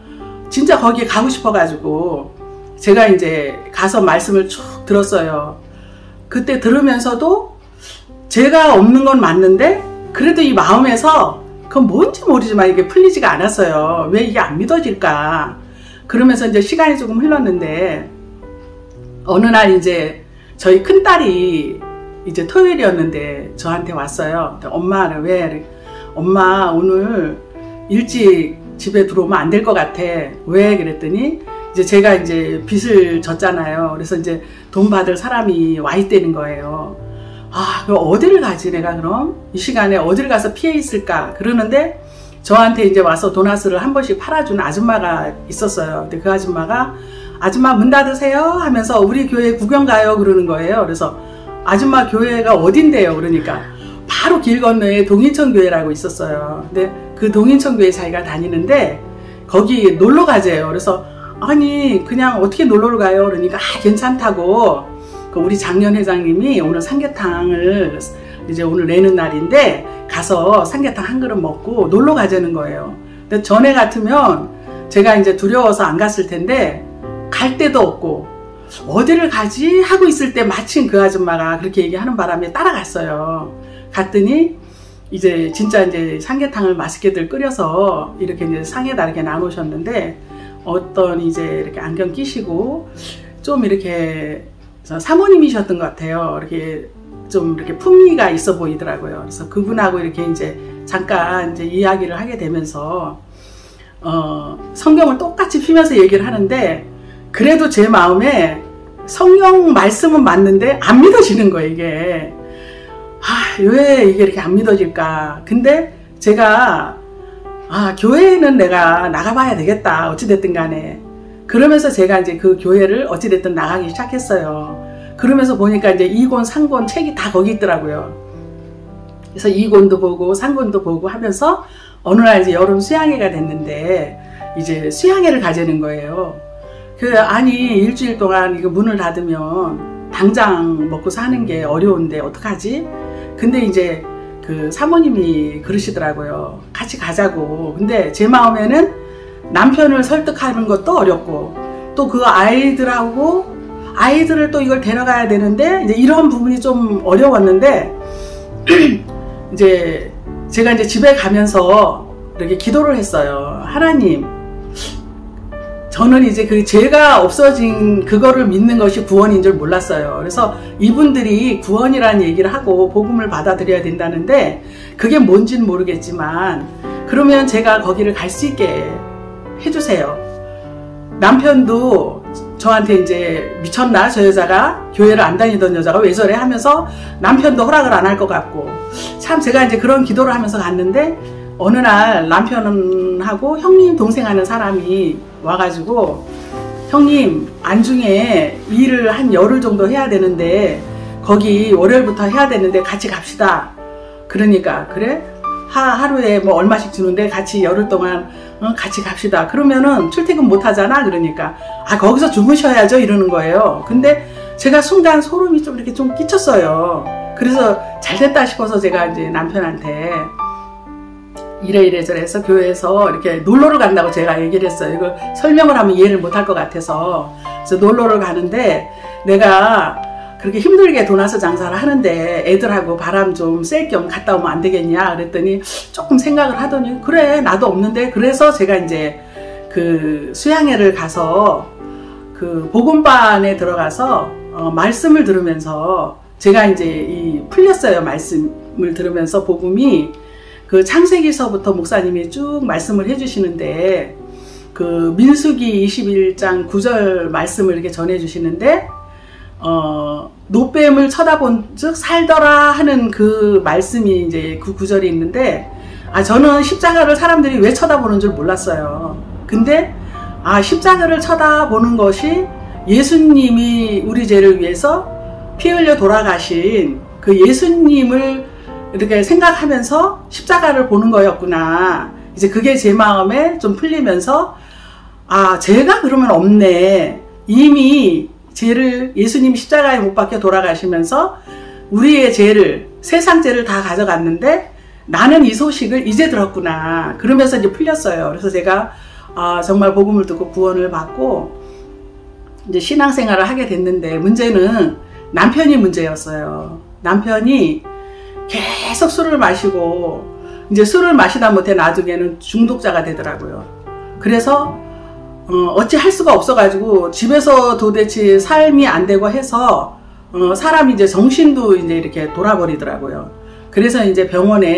진짜 거기에 가고 싶어가지고 제가 이제 가서 말씀을 쭉 들었어요. 그때 들으면서도 죄가 없는 건 맞는데 그래도 이 마음에서 그건 뭔지 모르지만 이게 풀리지가 않았어요. 왜 이게 안 믿어질까? 그러면서 이제 시간이 조금 흘렀는데 어느 날 이제 저희 큰딸이 이제 토요일이었는데 저한테 왔어요. 엄마는 왜? 엄마 오늘 일찍 집에 들어오면 안 될 것 같아. 왜? 그랬더니 이제 제가 이제 빚을 졌잖아요. 그래서 이제 돈 받을 사람이 와 있다는 거예요. 아, 그럼 어디를 가지 내가 그럼? 이 시간에 어디를 가서 피해 있을까? 그러는데 저한테 이제 와서 도나스를 한 번씩 팔아주는 아줌마가 있었어요. 근데 그 아줌마가 아줌마 문 닫으세요 하면서 우리 교회 구경 가요 그러는 거예요. 그래서 아줌마 교회가 어딘데요? 그러니까 바로 길 건너에 동인천 교회라고 있었어요. 근데 그 동인천 교회 자기가 다니는데 거기 놀러 가재요. 그래서 아니 그냥 어떻게 놀러 가요? 그러니까 괜찮다고 우리 장년 회장님이 오늘 삼계탕을 이제 오늘 내는 날인데 가서 삼계탕 한 그릇 먹고 놀러 가자는 거예요. 근데 전에 같으면 제가 이제 두려워서 안 갔을 텐데 갈 데도 없고 어디를 가지 하고 있을 때 마침 그 아줌마가 그렇게 얘기하는 바람에 따라갔어요. 갔더니 이제 진짜 이제 삼계탕을 맛있게들 끓여서 이렇게 이제 상에다 이렇게 나누셨는데 어떤 이제 이렇게 안경 끼시고 좀 이렇게 사모님이셨던 것 같아요. 이렇게 좀 이렇게 품위가 있어 보이더라고요. 그래서 그분하고 이렇게 이제 잠깐 이제 이야기를 하게 되면서 성경을 똑같이 피면서 얘기를 하는데 그래도 제 마음에 성경 말씀은 맞는데 안 믿어지는 거예요, 이게. 왜 이게 이렇게 안 믿어질까? 근데 제가 교회에는 내가 나가봐야 되겠다. 어찌됐든 간에. 그러면서 제가 이제 그 교회를 어찌됐든 나가기 시작했어요. 그러면서 보니까 이제 2권, 3권 책이 다 거기 있더라고요. 그래서 2권도 보고 3권도 보고 하면서 어느 날 이제 여름 수양회가 됐는데 이제 수양회를 가자는 거예요. 아니 일주일 동안 이거 문을 닫으면 당장 먹고 사는 게 어려운데 어떡하지? 근데 이제 그 사모님이 그러시더라고요. 같이 가자고. 근데 제 마음에는 남편을 설득하는 것도 어렵고 또 그 아이들을 또 이걸 데려가야 되는데 이제 이런 부분이 좀 어려웠는데 이제 제가 이제 집에 가면서 이렇게 기도를 했어요. 하나님, 저는 이제 그 죄가 없어진 그거를 믿는 것이 구원인 줄 몰랐어요. 그래서 이분들이 구원이라는 얘기를 하고 복음을 받아들여야 된다는데 그게 뭔지는 모르겠지만 그러면 제가 거기를 갈 수 있게 해주세요. 남편도 저한테 이제 미쳤나? 저 여자가 교회를 안 다니던 여자가 왜 저래? 하면서 남편도 허락을 안 할 것 같고 참 제가 이제 그런 기도를 하면서 갔는데 어느 날 남편하고 형님 동생 하는 사람이 와가지고 형님 안중에 일을 한 열흘 정도 해야 되는데 거기 월요일부터 해야 되는데 같이 갑시다. 그러니까 그래? 하루에 뭐 얼마씩 주는데 같이 열흘 동안 같이 갑시다. 그러면은 출퇴근 못 하잖아. 그러니까 거기서 주무셔야죠 이러는 거예요. 근데 제가 순간 소름이 좀 이렇게 좀 끼쳤어요. 그래서 잘됐다 싶어서 제가 이제 남편한테 이래 저래서 교회에서 이렇게 놀러를 간다고 제가 얘기를 했어요. 이걸 설명을 하면 이해를 못할 것 같아서. 그래서 놀러를 가는데 내가 그렇게 힘들게 돈 와서 장사를 하는데 애들하고 바람 좀 쐴 겸 갔다 오면 안 되겠냐 그랬더니 조금 생각을 하더니 그래 나도 없는데. 그래서 제가 이제 그 수양회를 가서 그 복음반에 들어가서 말씀을 들으면서 제가 이제 풀렸어요. 말씀을 들으면서 복음이 그 창세기서부터 목사님이 쭉 말씀을 해주시는데 그 민수기 21장 9절 말씀을 이렇게 전해주시는데 노뱀을 쳐다본 즉 살더라 하는 그 말씀이 이제 그 구절이 있는데 저는 십자가를 사람들이 왜 쳐다보는 줄 몰랐어요. 근데 십자가를 쳐다보는 것이 예수님이 우리 죄를 위해서 피 흘려 돌아가신 그 예수님을 이렇게 생각하면서 십자가를 보는 거였구나. 이제 그게 제 마음에 좀 풀리면서 죄가 그러면 없네. 이미 죄를 예수님이 십자가에 못 박혀 돌아가시면서 우리의 죄를 세상 죄를 다 가져갔는데 나는 이 소식을 이제 들었구나. 그러면서 이제 풀렸어요. 그래서 제가 정말 복음을 듣고 구원을 받고 이제 신앙생활을 하게 됐는데 문제는 남편이 문제였어요. 남편이 계속 술을 마시고 이제 술을 마시다 못해 나중에는 중독자가 되더라고요. 그래서 어찌 할 수가 없어가지고 집에서 도대체 삶이 안 되고 해서 사람이 이제 정신도 이제 이렇게 돌아버리더라고요. 그래서 이제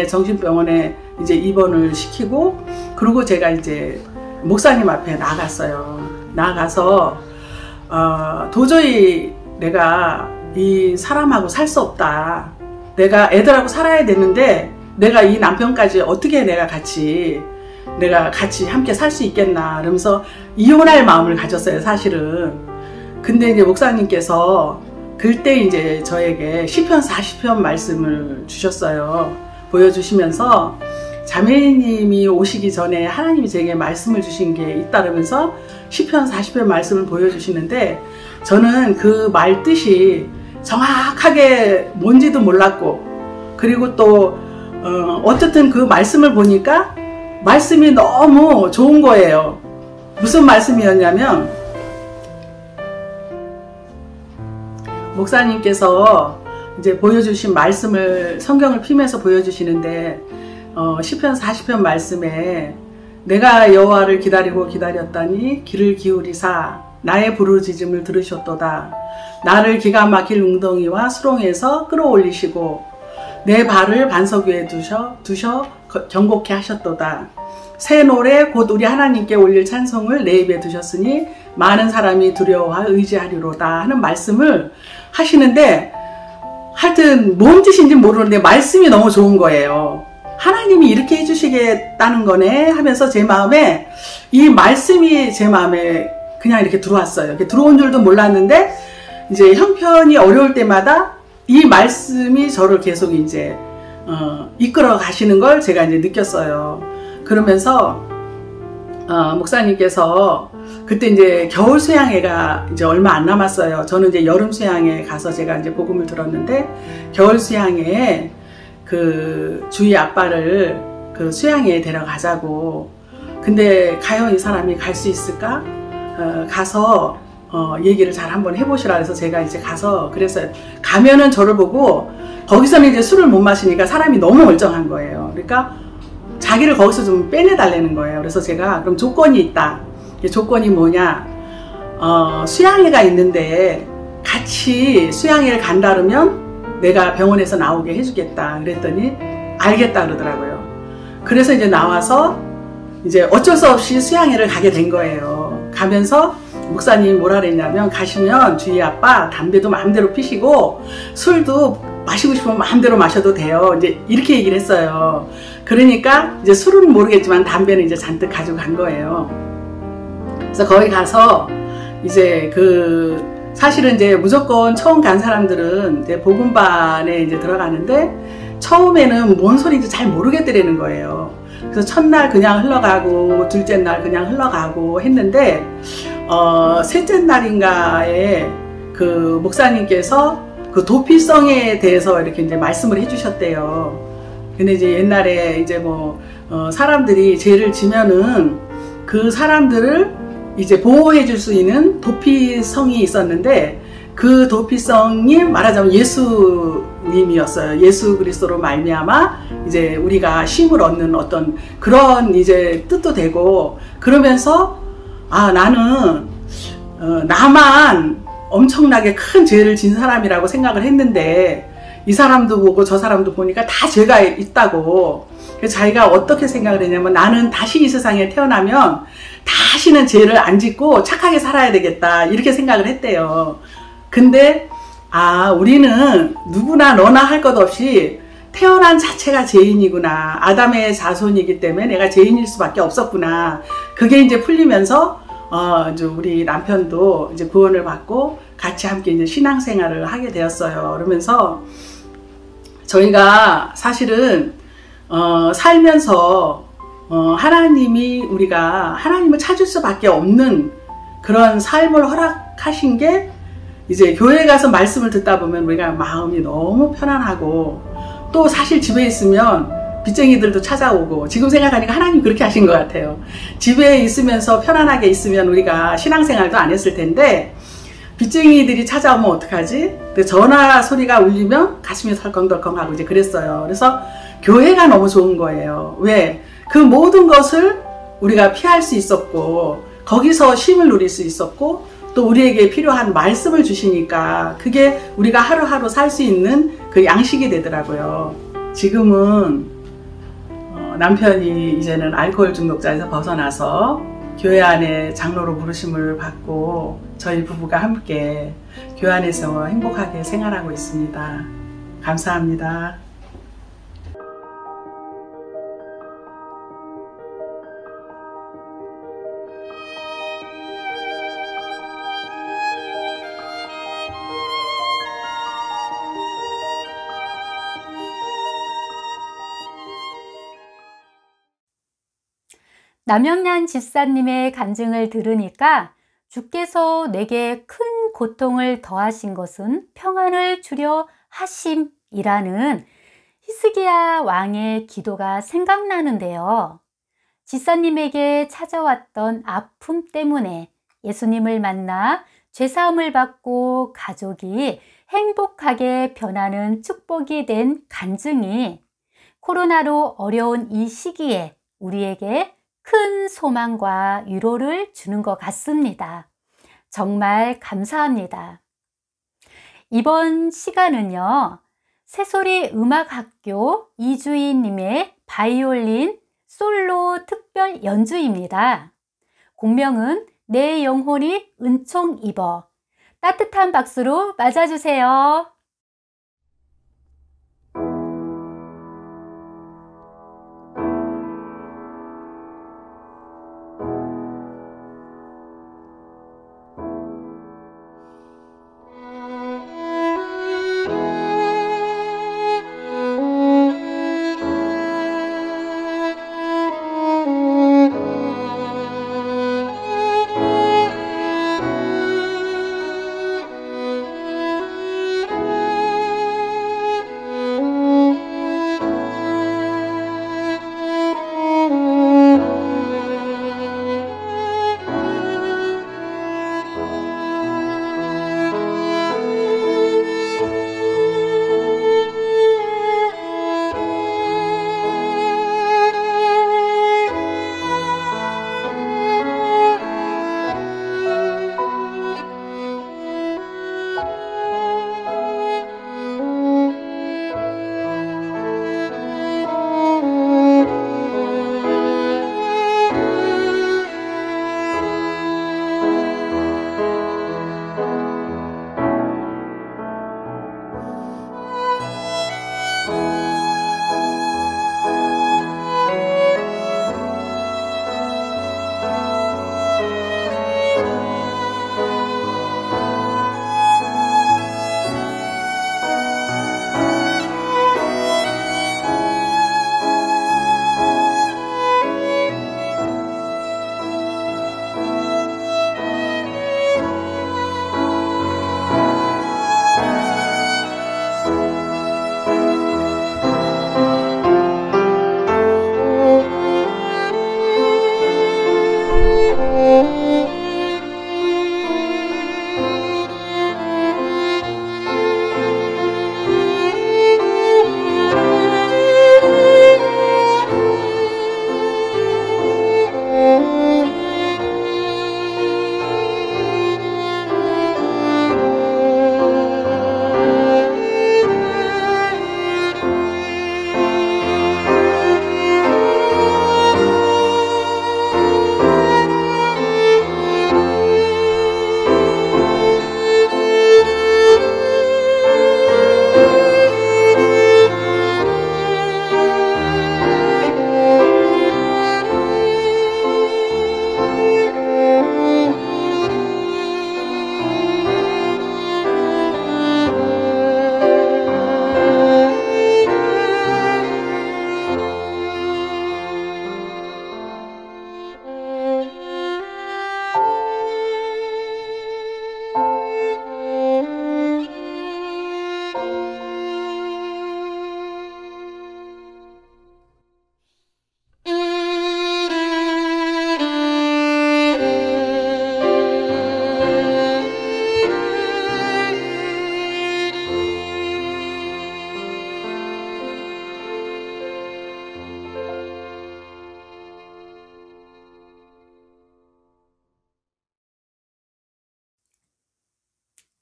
정신병원에 이제 입원을 시키고 그리고 제가 이제 목사님 앞에 나갔어요. 나가서 도저히 내가 이 사람하고 살 수 없다. 내가 애들하고 살아야 되는데 내가 이 남편까지 어떻게 내가 같이 함께 살 수 있겠나 그러면서 이혼할 마음을 가졌어요, 사실은. 근데 이제 목사님께서 그때 이제 저에게 시편 40편 말씀을 주셨어요. 보여주시면서 자매님이 오시기 전에 하나님이 제게 말씀을 주신 게 있다 그러면서 시편 40편 말씀을 보여주시는데 저는 그 말 뜻이 정확하게 뭔지도 몰랐고 그리고 또 어쨌든 그 말씀을 보니까 말씀이 너무 좋은 거예요. 무슨 말씀이었냐면 목사님께서 이제 보여주신 말씀을 성경을 피면서 보여주시는데 시편 40편 말씀에 내가 여호와를 기다리고 기다렸더니 귀를 기울이사 나의 부르짖음을 들으셨도다. 나를 기가 막힐 웅덩이와 수렁에서 끌어올리시고 내 발을 반석 위에 두셔 경고케 하셨도다. 새 노래 곧 우리 하나님께 올릴 찬송을 내 입에 두셨으니 많은 사람이 두려워하 의지하리로다 하는 말씀을 하시는데, 하여튼 뭔 뜻인지 모르는데 말씀이 너무 좋은 거예요. 하나님이 이렇게 해주시겠다는 거네 하면서 제 마음에, 이 말씀이 제 마음에 그냥 이렇게 들어왔어요. 이렇게 들어온 줄도 몰랐는데, 이제 형편이 어려울 때마다 이 말씀이 저를 계속 이제 이끌어 가시는 걸 제가 이제 느꼈어요. 그러면서 목사님께서 그때 이제 겨울 수양회가 이제 얼마 안 남았어요. 저는 이제 여름 수양회 가서 제가 이제 복음을 들었는데, 겨울 수양회에 그 주희 아빠를 그 수양회에 데려가자고. 근데 과연 이 사람이 갈 수 있을까? 가서 얘기를 잘 한번 해보시라 해서 제가 이제 가서 그랬어요. 가면은 저를 보고, 거기서는 이제 술을 못 마시니까 사람이 너무 멀쩡한 거예요. 그러니까 자기를 거기서 좀 빼내달라는 거예요. 그래서 제가 그럼 조건이 있다. 조건이 뭐냐? 수양회가 있는데 같이 수양회를 간다 그러면 내가 병원에서 나오게 해주겠다. 그랬더니 알겠다 그러더라고요. 그래서 이제 나와서 이제 어쩔 수 없이 수양회를 가게 된 거예요. 가면서 목사님이 뭐라 그랬냐면, 가시면 주희 아빠 담배도 마음대로 피시고 술도 마시고 싶으면 마음대로 마셔도 돼요. 이제 이렇게 얘기를 했어요. 그러니까 이제 술은 모르겠지만 담배는 이제 잔뜩 가지고 간 거예요. 그래서 거기 가서 이제 사실은 이제 무조건 처음 간 사람들은 이제 복음반에 이제 들어가는데, 처음에는 뭔 소리인지 잘 모르겠더라는 거예요. 그래서 첫날 그냥 흘러가고 둘째 날 그냥 흘러가고 했는데, 셋째 날인가에 그 목사님께서 그 도피성에 대해서 이렇게 이제 말씀을 해주셨대요. 근데 이제 옛날에 이제 사람들이 죄를 지면은 그 사람들을 이제 보호해 줄 수 있는 도피성이 있었는데, 그 도피성이 말하자면 예수님이었어요. 예수 그리스도로 말미암아 이제 우리가 쉼을 얻는 어떤 그런 이제 뜻도 되고, 그러면서 나는 나만 엄청나게 큰 죄를 진 사람이라고 생각을 했는데, 이 사람도 보고 저 사람도 보니까 다 죄가 있다고. 그래서 자기가 어떻게 생각을 했냐면, 나는 다시 이 세상에 태어나면 다시는 죄를 안 짓고 착하게 살아야 되겠다, 이렇게 생각을 했대요. 근데 우리는 누구나 너나 할 것 없이 태어난 자체가 죄인이구나. 아담의 자손이기 때문에 내가 죄인일 수밖에 없었구나. 그게 이제 풀리면서 이제 우리 남편도 이제 구원을 받고 같이 함께 이제 신앙생활을 하게 되었어요. 그러면서 저희가 사실은 살면서 우리가 하나님을 찾을 수밖에 없는 그런 삶을 허락하신 게, 이제 교회 가서 말씀을 듣다 보면 우리가 마음이 너무 편안하고, 또 사실 집에 있으면 빚쟁이들도 찾아오고, 지금 생각하니까 하나님 그렇게 하신 것 같아요. 집에 있으면서 편안하게 있으면 우리가 신앙생활도 안 했을 텐데, 빚쟁이들이 찾아오면 어떡하지? 전화 소리가 울리면 가슴이 덜컹덜컹하고 이제 그랬어요. 그래서 교회가 너무 좋은 거예요. 왜? 그 모든 것을 우리가 피할 수 있었고, 거기서 쉼을 누릴 수 있었고, 또 우리에게 필요한 말씀을 주시니까 그게 우리가 하루하루 살 수 있는 그 양식이 되더라고요. 지금은 남편이 이제는 알코올 중독자에서 벗어나서 교회 안에 장로로 부르심을 받고 저희 부부가 함께 교회 안에서 행복하게 생활하고 있습니다. 감사합니다. 남영란 집사님의 간증을 들으니까, 주께서 내게 큰 고통을 더하신 것은 평안을 주려 하심이라는 히스기야 왕의 기도가 생각나는데요. 집사님에게 찾아왔던 아픔 때문에 예수님을 만나 죄사함을 받고 가족이 행복하게 변하는 축복이 된 간증이 코로나로 어려운 이 시기에 우리에게 큰 소망과 위로를 주는 것 같습니다. 정말 감사합니다. 이번 시간은요, 새소리 음악학교 이주희님의 바이올린 솔로 특별 연주입니다. 곡명은 내 영혼이 은총 입어. 따뜻한 박수로 맞아주세요.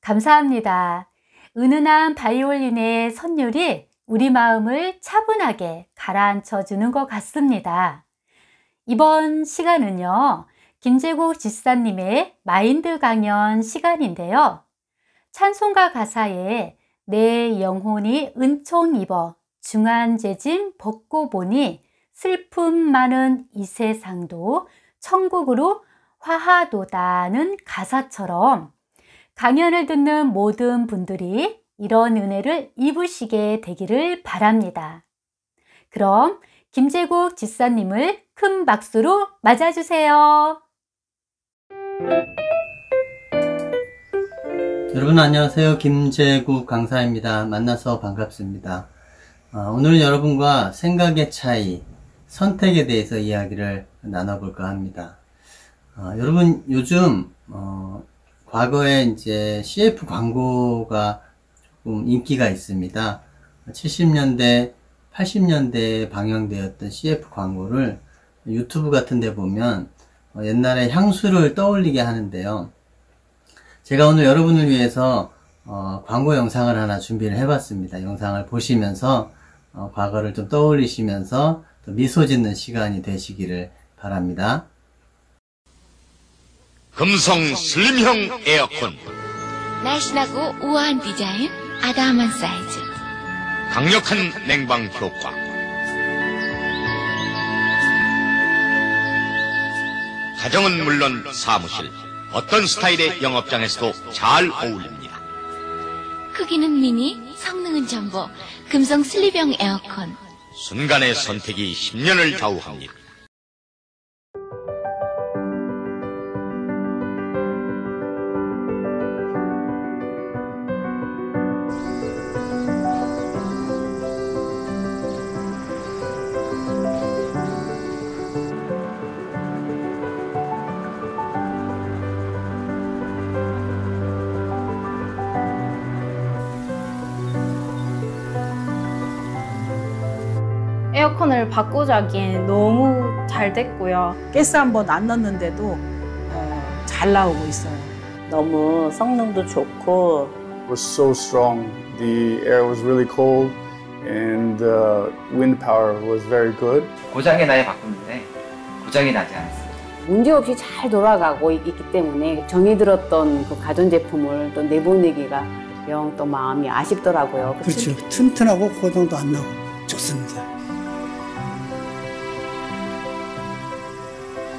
감사합니다. 은은한 바이올린의 선율이 우리 마음을 차분하게 가라앉혀 주는 것 같습니다. 이번 시간은요, 김재국 집사님의 마인드 강연 시간인데요. 찬송가 가사에 내 영혼이 은총 입어 중한 재짐 벗고 보니 슬픔 많은 이 세상도 천국으로 화하도다는 가사처럼 강연을 듣는 모든 분들이 이런 은혜를 입으시게 되기를 바랍니다. 그럼 김재국 집사님을 큰 박수로 맞아주세요. 여러분 안녕하세요. 김재국 강사입니다. 만나서 반갑습니다. 오늘은 여러분과 생각의 차이, 선택에 대해서 이야기를 나눠볼까 합니다. 여러분 요즘 과거에 이제 CF 광고가 조금 인기가 있습니다. 70년대, 80년대에 방영되었던 CF 광고를 유튜브 같은 데 보면 옛날에 향수를 떠올리게 하는데요. 제가 오늘 여러분을 위해서 광고 영상을 하나 준비를 해봤습니다. 영상을 보시면서 과거를 좀 떠올리시면서 또 미소 짓는 시간이 되시기를 바랍니다. 금성 슬림형 에어컨, 날씬하고 우아한 디자인, 아담한 사이즈. 강력한 냉방 효과, 가정은 물론 사무실, 어떤 스타일의 영업장에서도 잘 어울립니다. 크기는 미니, 성능은 전보. 금성 슬립형 에어컨. 순간의 선택이 10년을 좌우합니다. 에어컨을 바꾸자 하기엔 너무 잘 됐고요. 가스 한번 안 넣었는데도 잘 나오고 있어요. 너무 성능도 좋고 It was so strong. The air was really cold and the wind power was very good. 고장이 나야 바꾸는데 고장이 나지 않았어요. 문제없이 잘 돌아가고 있기 때문에 정이 들었던 그 가전제품을 또 내보내기가 영 또 마음이 아쉽더라고요. 그렇죠. 튼튼하고 고장도 안 나고 좋습니다.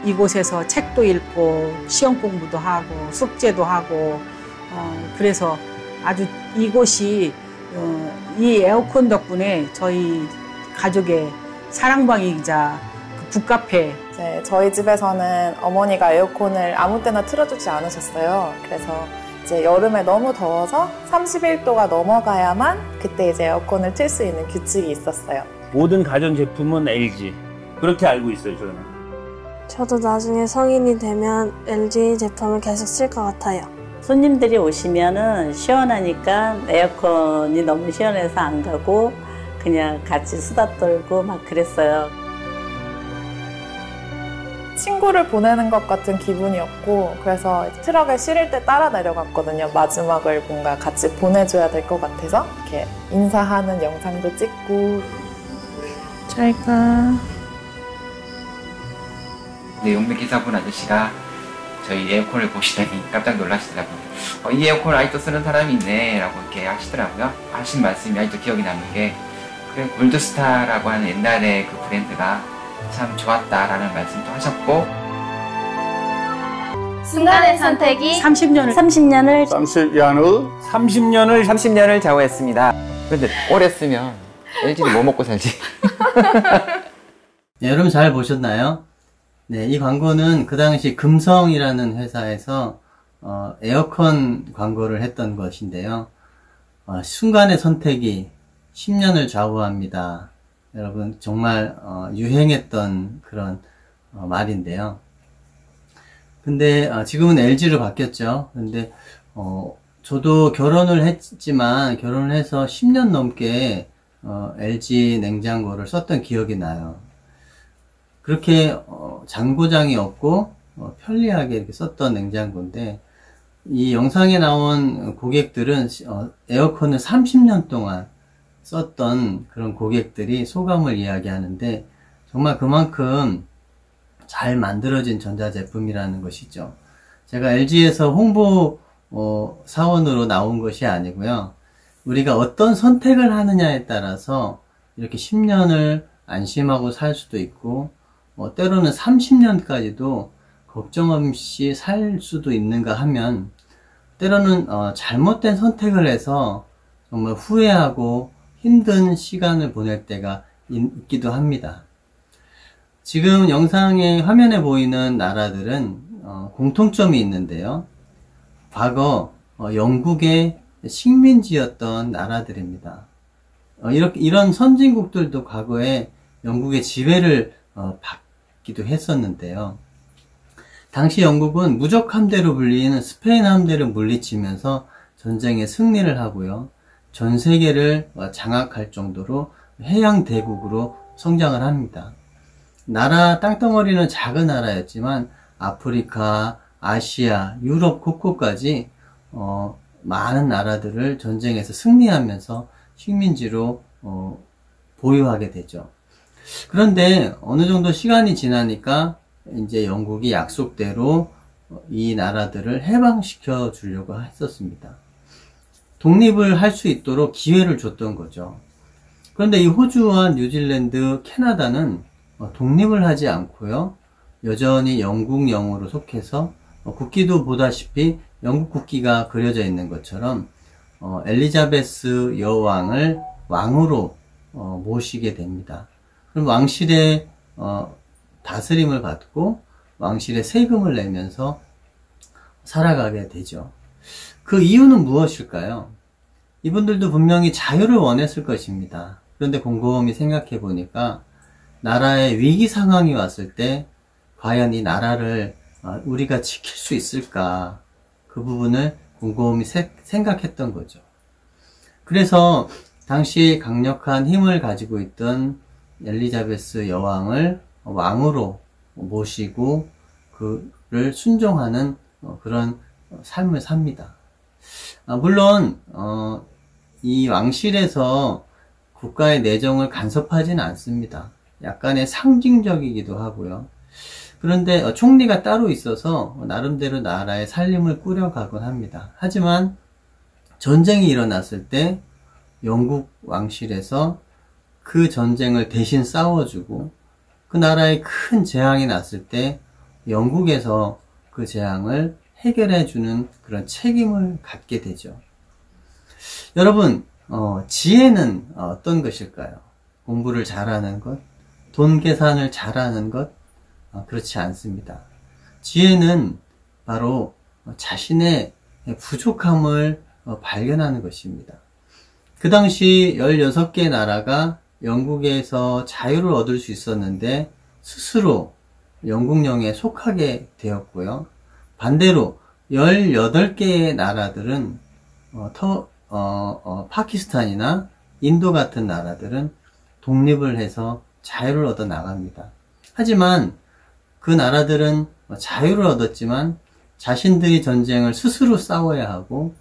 이곳에서 책도 읽고 시험 공부도 하고 숙제도 하고 그래서 아주 이곳이 이 에어컨 덕분에 저희 가족의 사랑방이자 그 북카페. 저희 집에서는 어머니가 에어컨을 아무 때나 틀어주지 않으셨어요. 그래서 이제 여름에 너무 더워서 31도가 넘어가야만 그때 이제 에어컨을 틀 수 있는 규칙이 있었어요. 모든 가전제품은 LG. 그렇게 알고 있어요, 저는. 저도 나중에 성인이 되면 LG 제품을 계속 쓸 것 같아요. 손님들이 오시면은 시원하니까 에어컨이 너무 시원해서 안 가고 그냥 같이 수다 떨고 막 그랬어요. 친구를 보내는 것 같은 기분이었고 그래서 트럭에 실을 때 따라 내려갔거든요. 마지막을 뭔가 같이 보내줘야 될 것 같아서 이렇게 인사하는 영상도 찍고. 잘 가. 근데 용매 기사분 아저씨가 저희 에어컨을 보시더니 깜짝 놀라시더라고요. 이 에어컨을 아직도 쓰는 사람이 있네 라고 이렇게 하시더라고요. 하신 말씀이 아직도 기억이 남는 게 그래 골드스타라고 하는 옛날에 그 브랜드가 참 좋았다라는 말씀도 하셨고 순간의 선택이 30년을 좌우했습니다. 그런데 오래 쓰면 LG는 뭐 먹고 살지? 네, 여러분 잘 보셨나요? 네, 이 광고는 그 당시 금성이라는 회사에서 에어컨 광고를 했던 것인데요. 순간의 선택이 10년을 좌우합니다. 여러분 정말 유행했던 그런 말인데요. 근데 지금은 LG로 바뀌었죠. 근데 저도 결혼을 했지만 결혼을 해서 10년 넘게 LG 냉장고를 썼던 기억이 나요. 그렇게 잔고장이 없고 편리하게 이렇게 썼던 냉장고인데 이 영상에 나온 고객들은 에어컨을 30년 동안 썼던 그런 고객들이 소감을 이야기하는데 정말 그만큼 잘 만들어진 전자제품이라는 것이죠. 제가 LG에서 홍보 사원으로 나온 것이 아니고요. 우리가 어떤 선택을 하느냐에 따라서 이렇게 10년을 안심하고 살 수도 있고 때로는 30년까지도 걱정 없이 살 수도 있는가 하면 때로는 잘못된 선택을 해서 정말 후회하고 힘든 시간을 보낼 때가 있기도 합니다. 지금 영상의 화면에 보이는 나라들은 공통점이 있는데요. 과거 영국의 식민지였던 나라들입니다. 이런 선진국들도 과거에 영국의 지배를 받기도 했었는데요. 당시 영국은 무적 함대로 불리는 스페인 함대를 물리치면서 전쟁에 승리를 하고요. 전 세계를 장악할 정도로 해양 대국으로 성장을 합니다. 나라 땅덩어리는 작은 나라였지만 아프리카, 아시아, 유럽 곳곳까지 많은 나라들을 전쟁에서 승리하면서 식민지로 보유하게 되죠. 그런데 어느 정도 시간이 지나니까 이제 영국이 약속대로 이 나라들을 해방시켜 주려고 했었습니다. 독립을 할 수 있도록 기회를 줬던 거죠. 그런데 이 호주와 뉴질랜드, 캐나다는 독립을 하지 않고요. 여전히 영국령으로 속해서 국기도 보다시피 영국 국기가 그려져 있는 것처럼 엘리자베스 여왕을 왕으로 모시게 됩니다. 그럼 왕실의 다스림을 받고 왕실의 세금을 내면서 살아가게 되죠. 그 이유는 무엇일까요? 이분들도 분명히 자유를 원했을 것입니다. 그런데 곰곰이 생각해 보니까 나라의 위기 상황이 왔을 때 과연 이 나라를 우리가 지킬 수 있을까? 그 부분을 곰곰이 생각했던 거죠. 그래서 당시 강력한 힘을 가지고 있던 엘리자베스 여왕을 왕으로 모시고 그를 순종하는 그런 삶을 삽니다. 물론 이 왕실에서 국가의 내정을 간섭하지는 않습니다. 약간의 상징적이기도 하고요. 그런데 총리가 따로 있어서 나름대로 나라의 살림을 꾸려가곤 합니다. 하지만 전쟁이 일어났을 때 영국 왕실에서 그 전쟁을 대신 싸워주고 그 나라에 큰 재앙이 났을 때 영국에서 그 재앙을 해결해주는 그런 책임을 갖게 되죠. 여러분, 지혜는 어떤 것일까요? 공부를 잘하는 것? 돈 계산을 잘하는 것? 그렇지 않습니다. 지혜는 바로 자신의 부족함을 발견하는 것입니다. 그 당시 16개 나라가 영국에서 자유를 얻을 수 있었는데 스스로 영국령에 속하게 되었고요. 반대로 18개의 나라들은 파키스탄이나 인도 같은 나라들은 독립을 해서 자유를 얻어 나갑니다. 하지만 그 나라들은 자유를 얻었지만 자신들이 전쟁을 스스로 싸워야 하고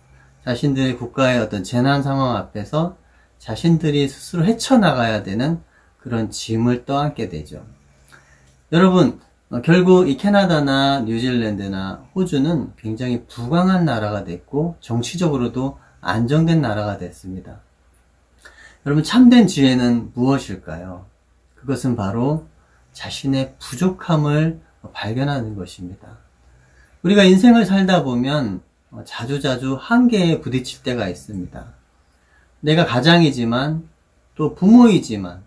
자신들의 국가의 어떤 재난 상황 앞에서 자신들이 스스로 헤쳐나가야 되는 그런 짐을 떠안게 되죠. 여러분, 결국 이 캐나다나 뉴질랜드나 호주는 굉장히 부강한 나라가 됐고 정치적으로도 안정된 나라가 됐습니다. 여러분, 참된 지혜는 무엇일까요? 그것은 바로 자신의 부족함을 발견하는 것입니다. 우리가 인생을 살다 보면 자주자주 한계에 부딪힐 때가 있습니다. 내가 가장이지만 또 부모이지만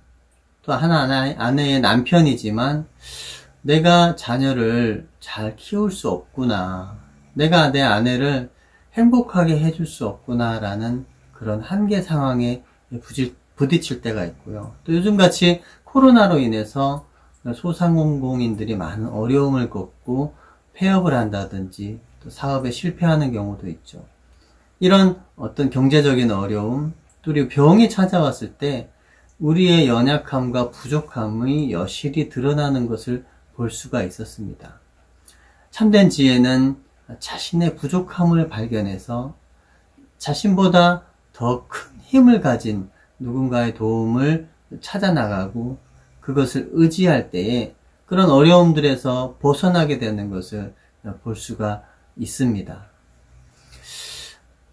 또 아내의 남편이지만 내가 자녀를 잘 키울 수 없구나. 내가 내 아내를 행복하게 해줄 수 없구나 라는 그런 한계 상황에 부딪힐 때가 있고요. 또 요즘같이 코로나로 인해서 소상공인들이 많은 어려움을 겪고 폐업을 한다든지 또 사업에 실패하는 경우도 있죠. 이런 어떤 경제적인 어려움, 또 그리고 병이 찾아왔을 때 우리의 연약함과 부족함이 여실히 드러나는 것을 볼 수가 있었습니다. 참된 지혜는 자신의 부족함을 발견해서 자신보다 더 큰 힘을 가진 누군가의 도움을 찾아 나가고 그것을 의지할 때에 그런 어려움들에서 벗어나게 되는 것을 볼 수가 있습니다.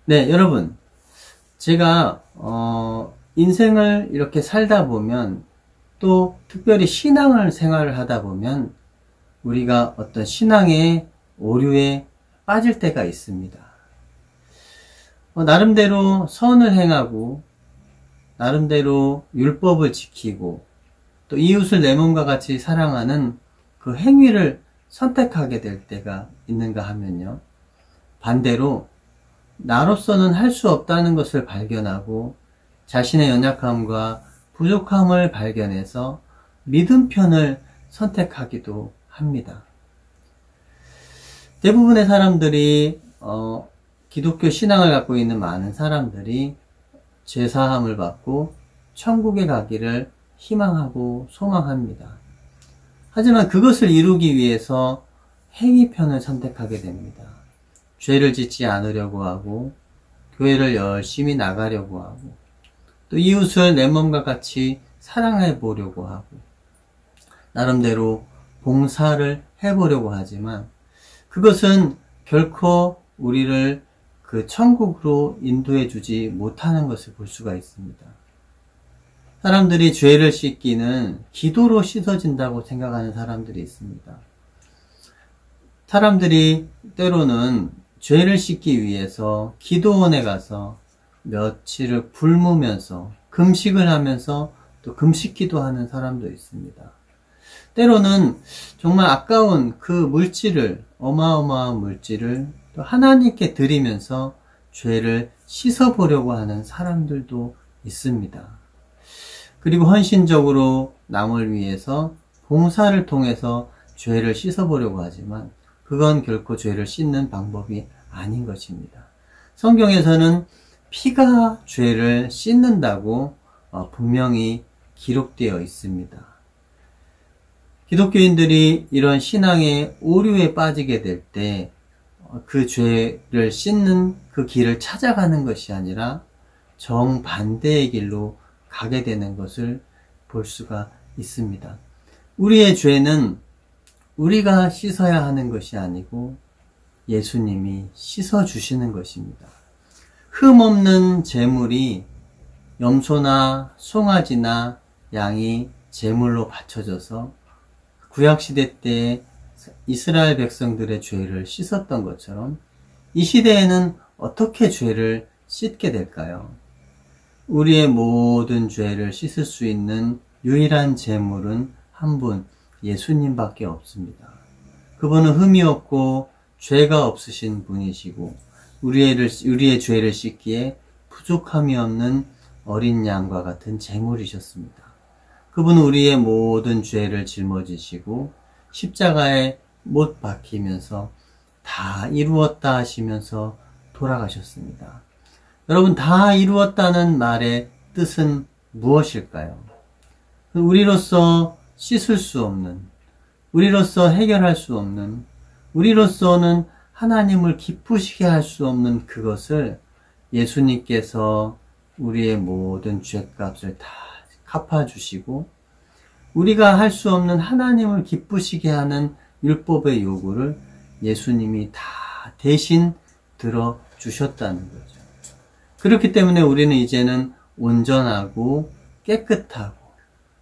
네, 여러분, 제가 인생을 이렇게 살다 보면 또 특별히 신앙을 생활을 하다 보면 우리가 어떤 신앙의 오류에 빠질 때가 있습니다. 나름대로 선을 행하고 나름대로 율법을 지키고 또 이웃을 내 몸과 같이 사랑하는 그 행위를 선택하게 될 때가 있는가 하면요. 반대로 나로서는 할 수 없다는 것을 발견하고 자신의 연약함과 부족함을 발견해서 믿음 편을 선택하기도 합니다. 대부분의 사람들이 기독교 신앙을 갖고 있는 많은 사람들이 죄사함을 받고 천국에 가기를 희망하고 소망합니다. 하지만 그것을 이루기 위해서 행위 편을 선택하게 됩니다. 죄를 짓지 않으려고 하고 교회를 열심히 나가려고 하고 또 이웃을 내 몸과 같이 사랑해 보려고 하고 나름대로 봉사를 해보려고 하지만 그것은 결코 우리를 그 천국으로 인도해 주지 못하는 것을 볼 수가 있습니다. 사람들이 죄를 씻기는 기도로 씻어진다고 생각하는 사람들이 있습니다. 사람들이 때로는 죄를 씻기 위해서 기도원에 가서 며칠을 굶으면서 금식을 하면서 또 금식기도 하는 사람도 있습니다. 때로는 정말 아까운 그 물질을, 어마어마한 물질을 또 하나님께 드리면서 죄를 씻어보려고 하는 사람들도 있습니다. 그리고 헌신적으로 남을 위해서 봉사를 통해서 죄를 씻어보려고 하지만 그건 결코 죄를 씻는 방법이 아닌 것입니다. 성경에서는 피가 죄를 씻는다고 분명히 기록되어 있습니다. 기독교인들이 이런 신앙의 오류에 빠지게 될 때 그 죄를 씻는 그 길을 찾아가는 것이 아니라 정반대의 길로 가게 되는 것을 볼 수가 있습니다. 우리의 죄는 우리가 씻어야 하는 것이 아니고 예수님이 씻어주시는 것입니다. 흠없는 제물이 염소나 송아지나 양이 제물로 바쳐져서 구약시대 때 이스라엘 백성들의 죄를 씻었던 것처럼 이 시대에는 어떻게 죄를 씻게 될까요? 우리의 모든 죄를 씻을 수 있는 유일한 제물은 한 분, 예수님밖에 없습니다. 그분은 흠이 없고 죄가 없으신 분이시고 우리의 죄를 씻기에 부족함이 없는 어린 양과 같은 제물이셨습니다. 그분은 우리의 모든 죄를 짊어지시고 십자가에 못 박히면서 다 이루었다 하시면서 돌아가셨습니다. 여러분, 다 이루었다는 말의 뜻은 무엇일까요? 우리로서 씻을 수 없는, 우리로서 해결할 수 없는, 우리로서는 하나님을 기쁘시게 할 수 없는 그것을 예수님께서 우리의 모든 죄값을 다 갚아주시고 우리가 할 수 없는 하나님을 기쁘시게 하는 율법의 요구를 예수님이 다 대신 들어주셨다는 거죠. 그렇기 때문에 우리는 이제는 온전하고 깨끗하고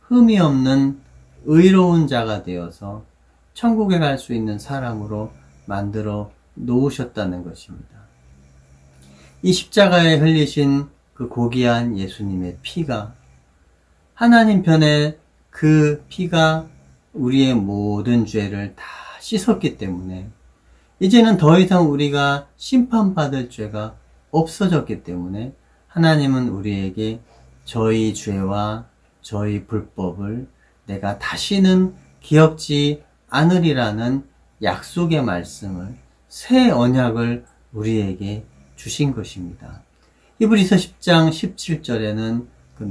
흠이 없는 의로운 자가 되어서 천국에 갈 수 있는 사람으로 만들어 놓으셨다는 것입니다. 이 십자가에 흘리신 그 고귀한 예수님의 피가 하나님 편에 그 피가 우리의 모든 죄를 다 씻었기 때문에 이제는 더 이상 우리가 심판받을 죄가 없어졌기 때문에 하나님은 우리에게 저희 죄와 저희 불법을 내가 다시는 기억지 않으리라는 약속의 말씀을, 새 언약을 우리에게 주신 것입니다. 히브리서 10장 17절에는 그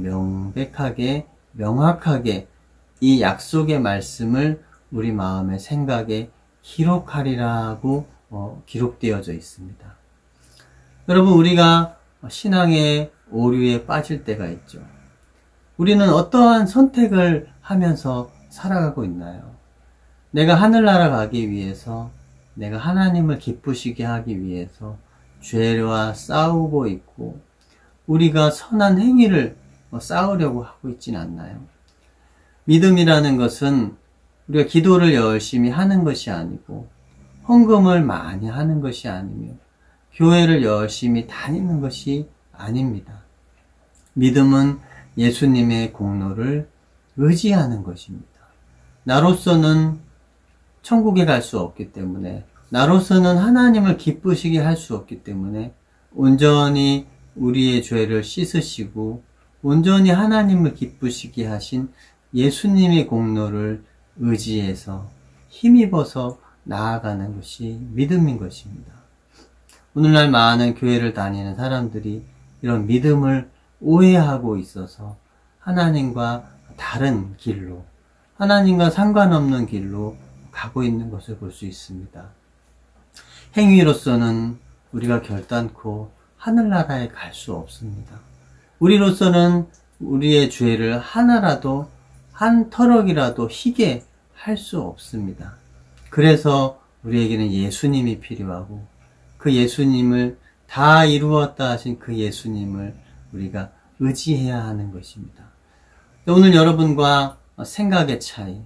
명확하게 이 약속의 말씀을 우리 마음의 생각에 기록하리라고 기록되어져 있습니다. 여러분, 우리가 신앙의 오류에 빠질 때가 있죠. 우리는 어떠한 선택을 하면서 살아가고 있나요? 내가 하늘나라 가기 위해서, 내가 하나님을 기쁘시게 하기 위해서 죄와 싸우고 있고 우리가 선한 행위를 쌓으려고 하고 있지는 않나요? 믿음이라는 것은 우리가 기도를 열심히 하는 것이 아니고 헌금을 많이 하는 것이 아니며 교회를 열심히 다니는 것이 아닙니다. 믿음은 예수님의 공로를 의지하는 것입니다. 나로서는 천국에 갈 수 없기 때문에, 나로서는 하나님을 기쁘시게 할 수 없기 때문에 온전히 우리의 죄를 씻으시고 온전히 하나님을 기쁘시게 하신 예수님의 공로를 의지해서 힘입어서 나아가는 것이 믿음인 것입니다. 오늘날 많은 교회를 다니는 사람들이 이런 믿음을 오해하고 있어서 하나님과 다른 길로, 하나님과 상관없는 길로 가고 있는 것을 볼 수 있습니다. 행위로서는 우리가 결단코 하늘나라에 갈 수 없습니다. 우리로서는 우리의 죄를 하나라도, 한 터럭이라도 희게 할 수 없습니다. 그래서 우리에게는 예수님이 필요하고, 그 예수님을 다 이루었다 하신 그 예수님을 우리가 의지해야 하는 것입니다. 오늘 여러분과 생각의 차이,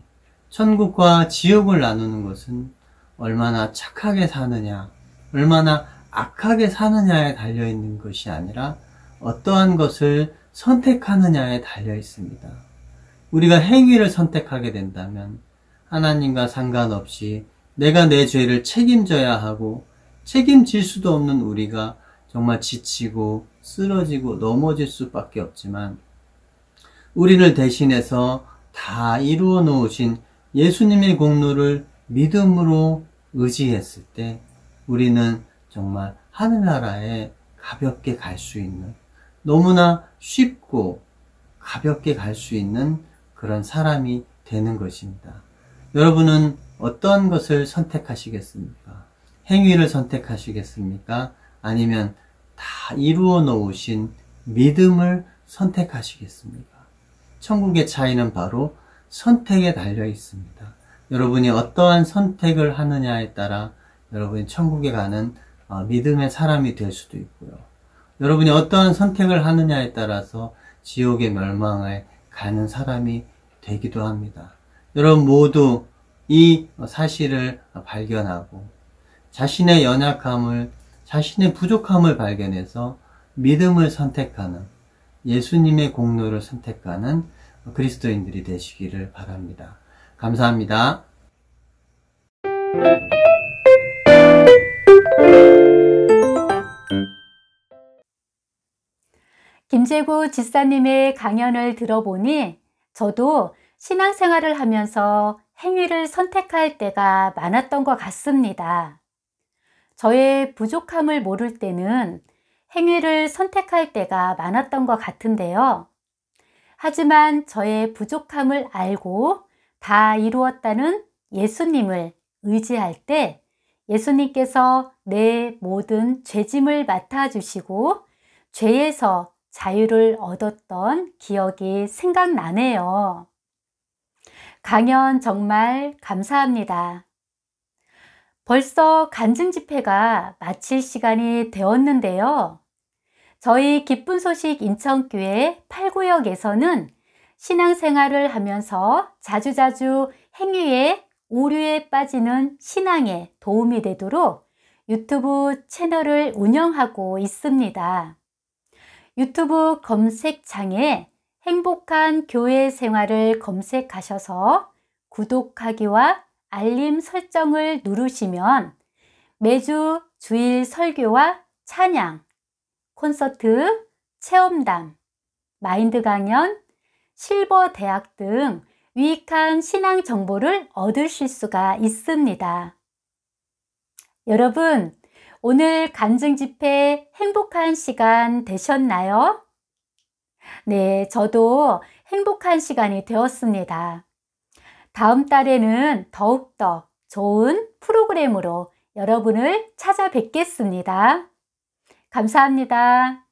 천국과 지옥을 나누는 것은 얼마나 착하게 사느냐, 얼마나 악하게 사느냐에 달려있는 것이 아니라 어떠한 것을 선택하느냐에 달려 있습니다. 우리가 행위를 선택하게 된다면 하나님과 상관없이 내가 내 죄를 책임져야 하고, 책임질 수도 없는 우리가 정말 지치고 쓰러지고 넘어질 수밖에 없지만, 우리를 대신해서 다 이루어 놓으신 예수님의 공로를 믿음으로 의지했을 때 우리는 정말 하늘나라에 가볍게 갈 수 있는, 너무나 쉽고 가볍게 갈 수 있는 그런 사람이 되는 것입니다. 여러분은 어떤 것을 선택하시겠습니까? 행위를 선택하시겠습니까? 아니면 다 이루어 놓으신 믿음을 선택하시겠습니까? 천국의 차이는 바로 선택에 달려 있습니다. 여러분이 어떠한 선택을 하느냐에 따라 여러분이 천국에 가는 믿음의 사람이 될 수도 있고요. 여러분이 어떠한 선택을 하느냐에 따라서 지옥의 멸망에 가는 사람이 되기도 합니다. 여러분 모두 이 사실을 발견하고 자신의 연약함을, 자신의 부족함을 발견해서 믿음을 선택하는, 예수님의 공로를 선택하는 그리스도인들이 되시기를 바랍니다. 감사합니다. 김재구 집사님의 강연을 들어보니 저도 신앙생활을 하면서 행위를 선택할 때가 많았던 것 같습니다. 저의 부족함을 모를 때는 행위를 선택할 때가 많았던 것 같은데요. 하지만 저의 부족함을 알고 다 이루었다는 예수님을 의지할 때 예수님께서 내 모든 죄짐을 맡아주시고 죄에서 자유를 얻었던 기억이 생각나네요. 강연 정말 감사합니다. 벌써 간증 집회가 마칠 시간이 되었는데요. 저희 기쁜 소식 인천교회 8구역에서는 신앙생활을 하면서 자주자주 행위에 오류에 빠지는 신앙에 도움이 되도록 유튜브 채널을 운영하고 있습니다. 유튜브 검색창에 행복한 교회 생활을 검색하셔서 구독하기와 알림 설정을 누르시면 매주 주일 설교와 찬양, 콘서트, 체험담, 마인드 강연, 실버 대학 등 유익한 신앙 정보를 얻으실 수가 있습니다. 여러분, 오늘 간증 집회 행복한 시간 되셨나요? 네, 저도 행복한 시간이 되었습니다. 다음 달에는 더욱더 좋은 프로그램으로 여러분을 찾아뵙겠습니다. 감사합니다.